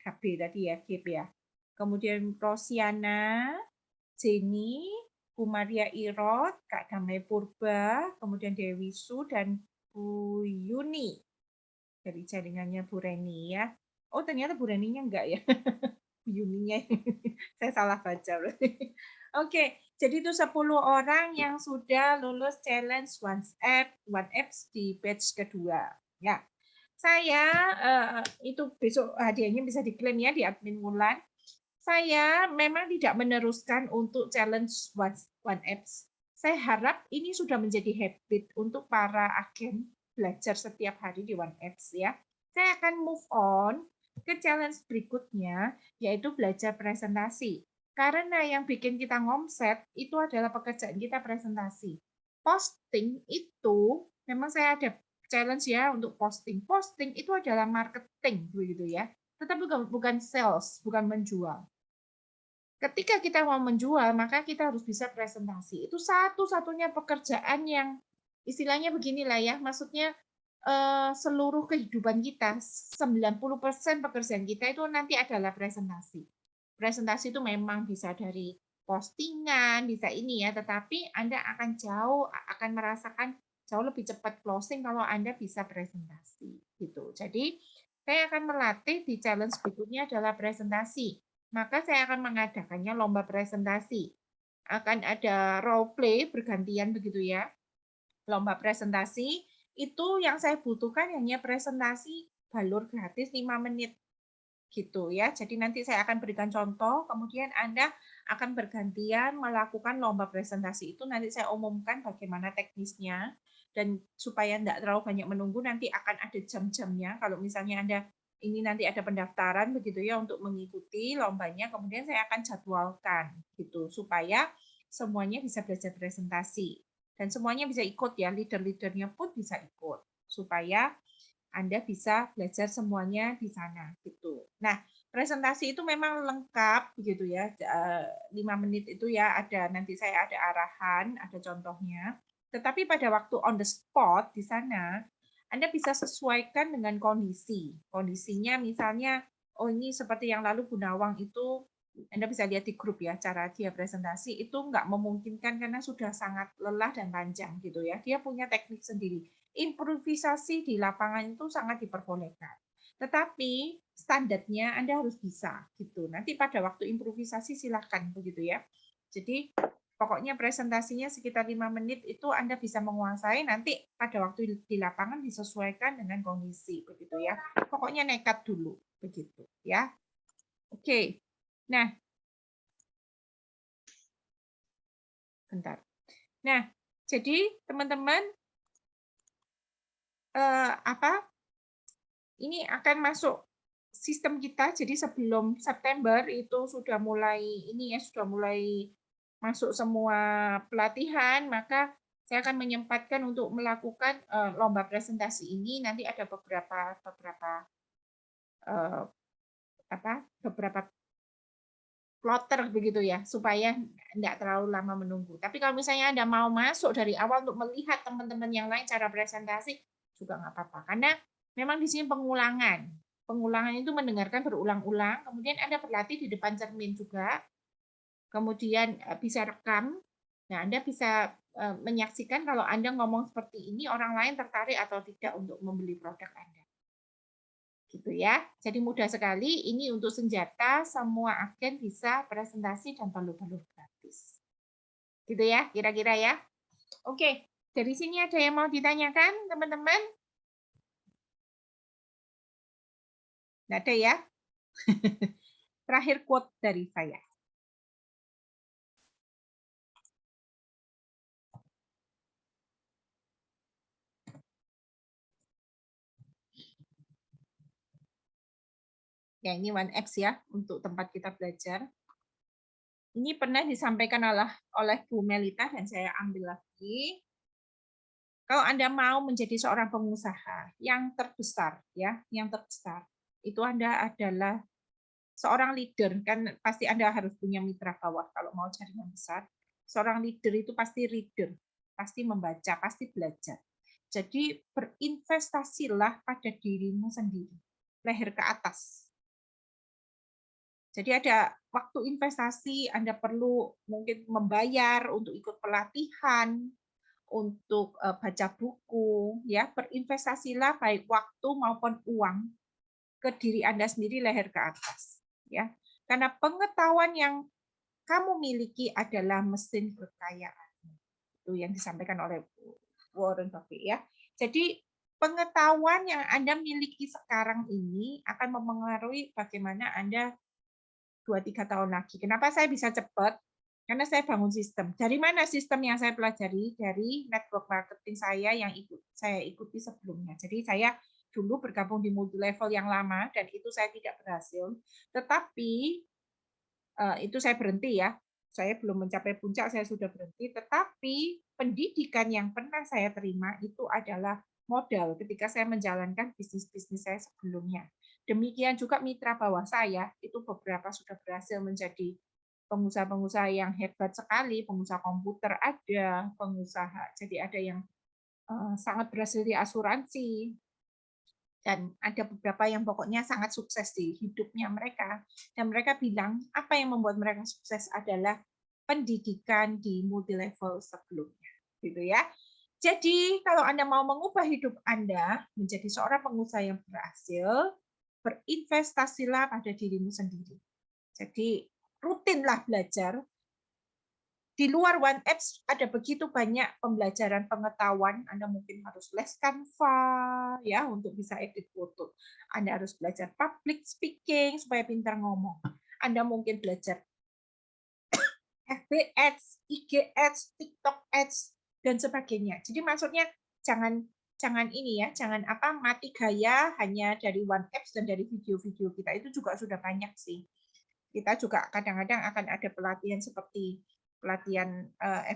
KB tadi ya, GB ya. Kemudian Rosiana, Jenny, Bu Maria Irot, Kak Damai Purba, kemudian Dewi Su, dan Bu Yuni dari jaringannya Bu Reni ya. Oh ternyata Bu Reninya enggak ya. Bu Yuninya. Saya salah baca berarti. Oke, jadi itu 10 orang yang sudah lulus challenge One Apps di batch kedua. Ya. Saya itu besok hadiahnya bisa diklaim ya di admin Wulan. Saya memang tidak meneruskan untuk challenge One Apps. Saya harap ini sudah menjadi habit untuk para agen belajar setiap hari di One Apps ya. Saya akan move on ke challenge berikutnya, yaitu belajar presentasi. Karena yang bikin kita ngomset itu adalah pekerjaan kita presentasi. Posting itu memang saya ada challenge ya untuk posting. Posting itu adalah marketing begitu ya. Tetapi bukan sales, bukan menjual. Ketika kita mau menjual, maka kita harus bisa presentasi. Itu satu-satunya pekerjaan yang istilahnya beginilah ya, maksudnya seluruh kehidupan kita, 90% pekerjaan kita itu nanti adalah presentasi. Presentasi itu memang bisa dari postingan, bisa ini ya, tetapi Anda akan merasakan jauh lebih cepat closing kalau Anda bisa presentasi gitu. Jadi saya akan melatih di challenge berikutnya adalah presentasi. Maka saya akan mengadakannya lomba presentasi. Akan ada role play bergantian begitu ya. Lomba presentasi itu yang saya butuhkan hanya presentasi balur gratis 5 menit gitu ya. Jadi nanti saya akan berikan contoh, kemudian Anda akan bergantian melakukan lomba presentasi itu, nanti saya umumkan bagaimana teknisnya, dan supaya tidak terlalu banyak menunggu, nanti akan ada jam-jamnya. Kalau misalnya Anda ini nanti ada pendaftaran begitu ya untuk mengikuti lombanya, kemudian saya akan jadwalkan gitu supaya semuanya bisa belajar presentasi dan semuanya bisa ikut ya, leader-leadernya pun bisa ikut supaya Anda bisa belajar semuanya di sana gitu. Nah, presentasi itu memang lengkap begitu ya. 5 menit itu ya ada, nanti saya ada arahan, ada contohnya. Tetapi pada waktu on the spot di sana Anda bisa sesuaikan dengan kondisi. Kondisinya misalnya, oh ini seperti yang lalu Bu Nawang itu, Anda bisa lihat di grup ya, cara dia presentasi itu nggak memungkinkan karena sudah sangat lelah dan panjang gitu ya. Dia punya teknik sendiri. Improvisasi di lapangan itu sangat diperbolehkan. Tetapi standarnya Anda harus bisa gitu. Nanti pada waktu improvisasi silakan begitu ya. Jadi pokoknya presentasinya sekitar 5 menit itu Anda bisa menguasai, nanti pada waktu di lapangan disesuaikan dengan kondisi begitu ya. Pokoknya nekat dulu begitu ya. Oke. Nah. Bentar. Nah, Jadi teman-teman ini akan masuk sistem kita. Jadi sebelum September itu sudah mulai sudah mulai masuk semua pelatihan, maka saya akan menyempatkan untuk melakukan lomba presentasi ini. Nanti ada beberapa plotter begitu ya, supaya tidak terlalu lama menunggu. Tapi kalau misalnya Anda mau masuk dari awal untuk melihat teman-teman yang lain cara presentasi, juga nggak apa-apa. Karena memang di sini pengulangan. Pengulangan itu mendengarkan berulang-ulang, kemudian Anda berlatih di depan cermin juga, kemudian bisa rekam. Nah, Anda bisa menyaksikan kalau Anda ngomong seperti ini, orang lain tertarik atau tidak untuk membeli produk Anda. Gitu ya. Jadi mudah sekali, ini untuk senjata, semua agen bisa presentasi dan balur-balur gratis. Gitu ya, kira-kira ya. Oke, dari sini ada yang mau ditanyakan, teman-teman? Nggak ada ya? Terakhir quote dari saya. Ya, ini 1X ya, untuk tempat kita belajar. Ini pernah disampaikan oleh Bu Melita, dan saya ambil lagi. Kalau Anda mau menjadi seorang pengusaha yang terbesar, ya, itu Anda adalah seorang leader, kan pasti Anda harus punya mitra bawah kalau mau jaringan besar. Seorang leader itu pasti reader, pasti membaca, pasti belajar. Jadi berinvestasilah pada dirimu sendiri, leher ke atas. Jadi ada waktu investasi, Anda perlu mungkin membayar untuk ikut pelatihan, untuk baca buku, ya, berinvestasilah baik waktu maupun uang ke diri Anda sendiri, leher ke atas, ya. Karena pengetahuan yang kamu miliki adalah mesin kekayaan. Itu yang disampaikan oleh Warren Buffett, ya. Jadi pengetahuan yang Anda miliki sekarang ini akan mempengaruhi bagaimana Anda 2-3 tahun lagi. Kenapa saya bisa cepat? Karena saya bangun sistem. Dari mana sistem yang saya pelajari? Dari network marketing saya yang saya ikuti sebelumnya. Jadi saya dulu bergabung di multi level yang lama dan itu saya tidak berhasil. Tetapi itu saya berhenti ya. Saya belum mencapai puncak, saya sudah berhenti. Tetapi pendidikan yang pernah saya terima itu adalah modal ketika saya menjalankan bisnis-bisnis saya sebelumnya. Demikian juga mitra bawah saya, itu beberapa sudah berhasil menjadi pengusaha-pengusaha yang hebat sekali, pengusaha komputer ada, pengusaha, jadi ada yang sangat berhasil di asuransi, dan ada beberapa yang pokoknya sangat sukses di hidupnya mereka. Dan mereka bilang, apa yang membuat mereka sukses adalah pendidikan di multi level sebelumnya. Gitu ya. Jadi, kalau Anda mau mengubah hidup Anda menjadi seorang pengusaha yang berhasil, berinvestasilah pada dirimu sendiri. Jadi, rutinlah belajar. Di luar 1Apps ada begitu banyak pembelajaran pengetahuan. Anda mungkin harus les Canva ya untuk bisa edit foto. Anda harus belajar public speaking supaya pintar ngomong. Anda mungkin belajar FB Ads, IG Ads, TikTok Ads dan sebagainya. Jadi maksudnya jangan ini ya, jangan mati gaya hanya dari 1Apps dan dari video-video kita. Itu juga sudah banyak sih. Kita juga kadang-kadang akan ada pelatihan seperti pelatihan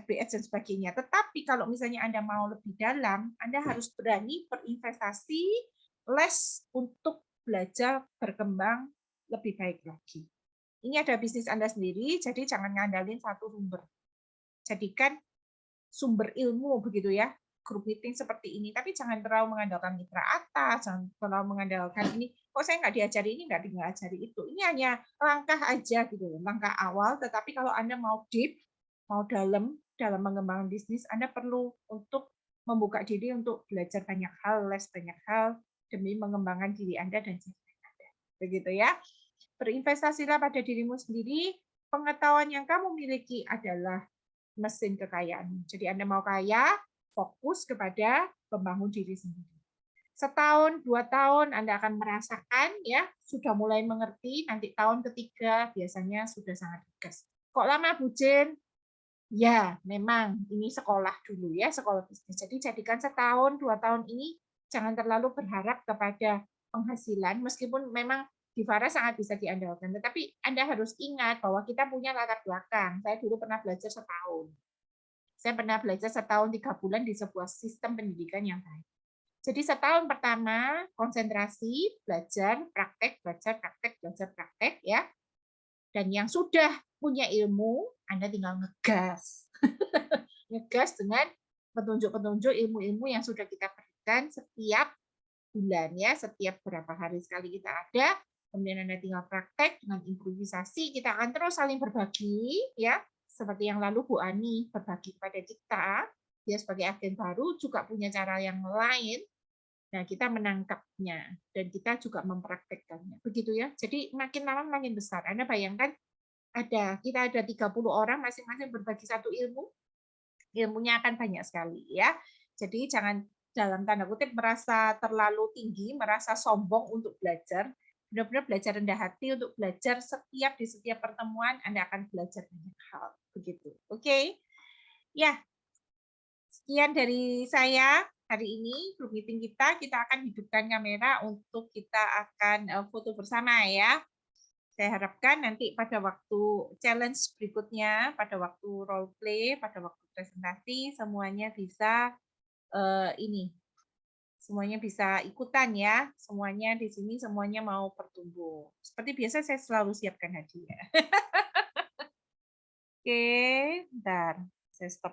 FBS dan sebagainya. Tetapi kalau misalnya Anda mau lebih dalam, Anda harus berani berinvestasi, les untuk belajar berkembang lebih baik lagi. Ini ada bisnis Anda sendiri, jadi jangan ngandalin satu sumber. Jadikan sumber ilmu begitu ya, grup meeting seperti ini, tapi jangan terlalu mengandalkan mitra atas, jangan terlalu mengandalkan ini, kok saya nggak diajari ini, nggak diajari itu. Ini hanya langkah aja gitu, langkah awal, tetapi kalau Anda mau deep, mau dalam mengembangkan bisnis, Anda perlu untuk membuka diri untuk belajar banyak hal, les banyak hal, demi mengembangkan diri Anda dan jaringan Anda. Begitu ya. Berinvestasilah pada dirimu sendiri, pengetahuan yang kamu miliki adalah mesin kekayaan. Jadi Anda mau kaya, fokus kepada membangun diri sendiri. Setahun, 2 tahun Anda akan merasakan ya, sudah mulai mengerti, nanti tahun ketiga biasanya sudah sangat tegas. Kok lama Bu Jen? Ya, memang ini sekolah dulu ya, sekolah bisnis. Jadi jadikan setahun, 2 tahun ini jangan terlalu berharap kepada penghasilan, meskipun memang di Fara sangat bisa diandalkan. Tetapi Anda harus ingat bahwa kita punya latar belakang. Saya dulu pernah belajar setahun. Saya pernah belajar setahun 3 bulan di sebuah sistem pendidikan yang baik. Jadi setahun pertama konsentrasi, belajar, praktek ya. Dan yang sudah punya ilmu, Anda tinggal ngegas. Ngegas dengan petunjuk-petunjuk ilmu-ilmu yang sudah kita berikan setiap bulan ya, setiap berapa hari sekali kita ada. Kemudian Anda tinggal praktek dengan improvisasi, kita akan terus saling berbagi ya. Seperti yang lalu Bu Ani berbagi kepada kita, dia sebagai agen baru juga punya cara yang lain. Nah, kita menangkapnya dan kita juga mempraktekkannya. Begitu ya. Jadi makin lama makin besar. Anda bayangkan kita ada 30 orang masing-masing berbagi satu ilmu. Ilmunya akan banyak sekali ya. Jadi jangan dalam tanda kutip merasa terlalu tinggi, merasa sombong untuk belajar. Benar-benar belajar rendah hati untuk belajar di setiap pertemuan Anda akan belajar banyak hal. Begitu. Oke. Ya. Sekian dari saya. Hari ini grup meeting kita akan hidupkan kamera untuk kita akan foto bersama ya. Saya harapkan nanti pada waktu challenge berikutnya, pada waktu role play, pada waktu presentasi semuanya bisa semuanya bisa ikutan ya. Semuanya di sini semuanya mau bertumbuh. Seperti biasa saya selalu siapkan hadiah. Oke, bentar. Saya stop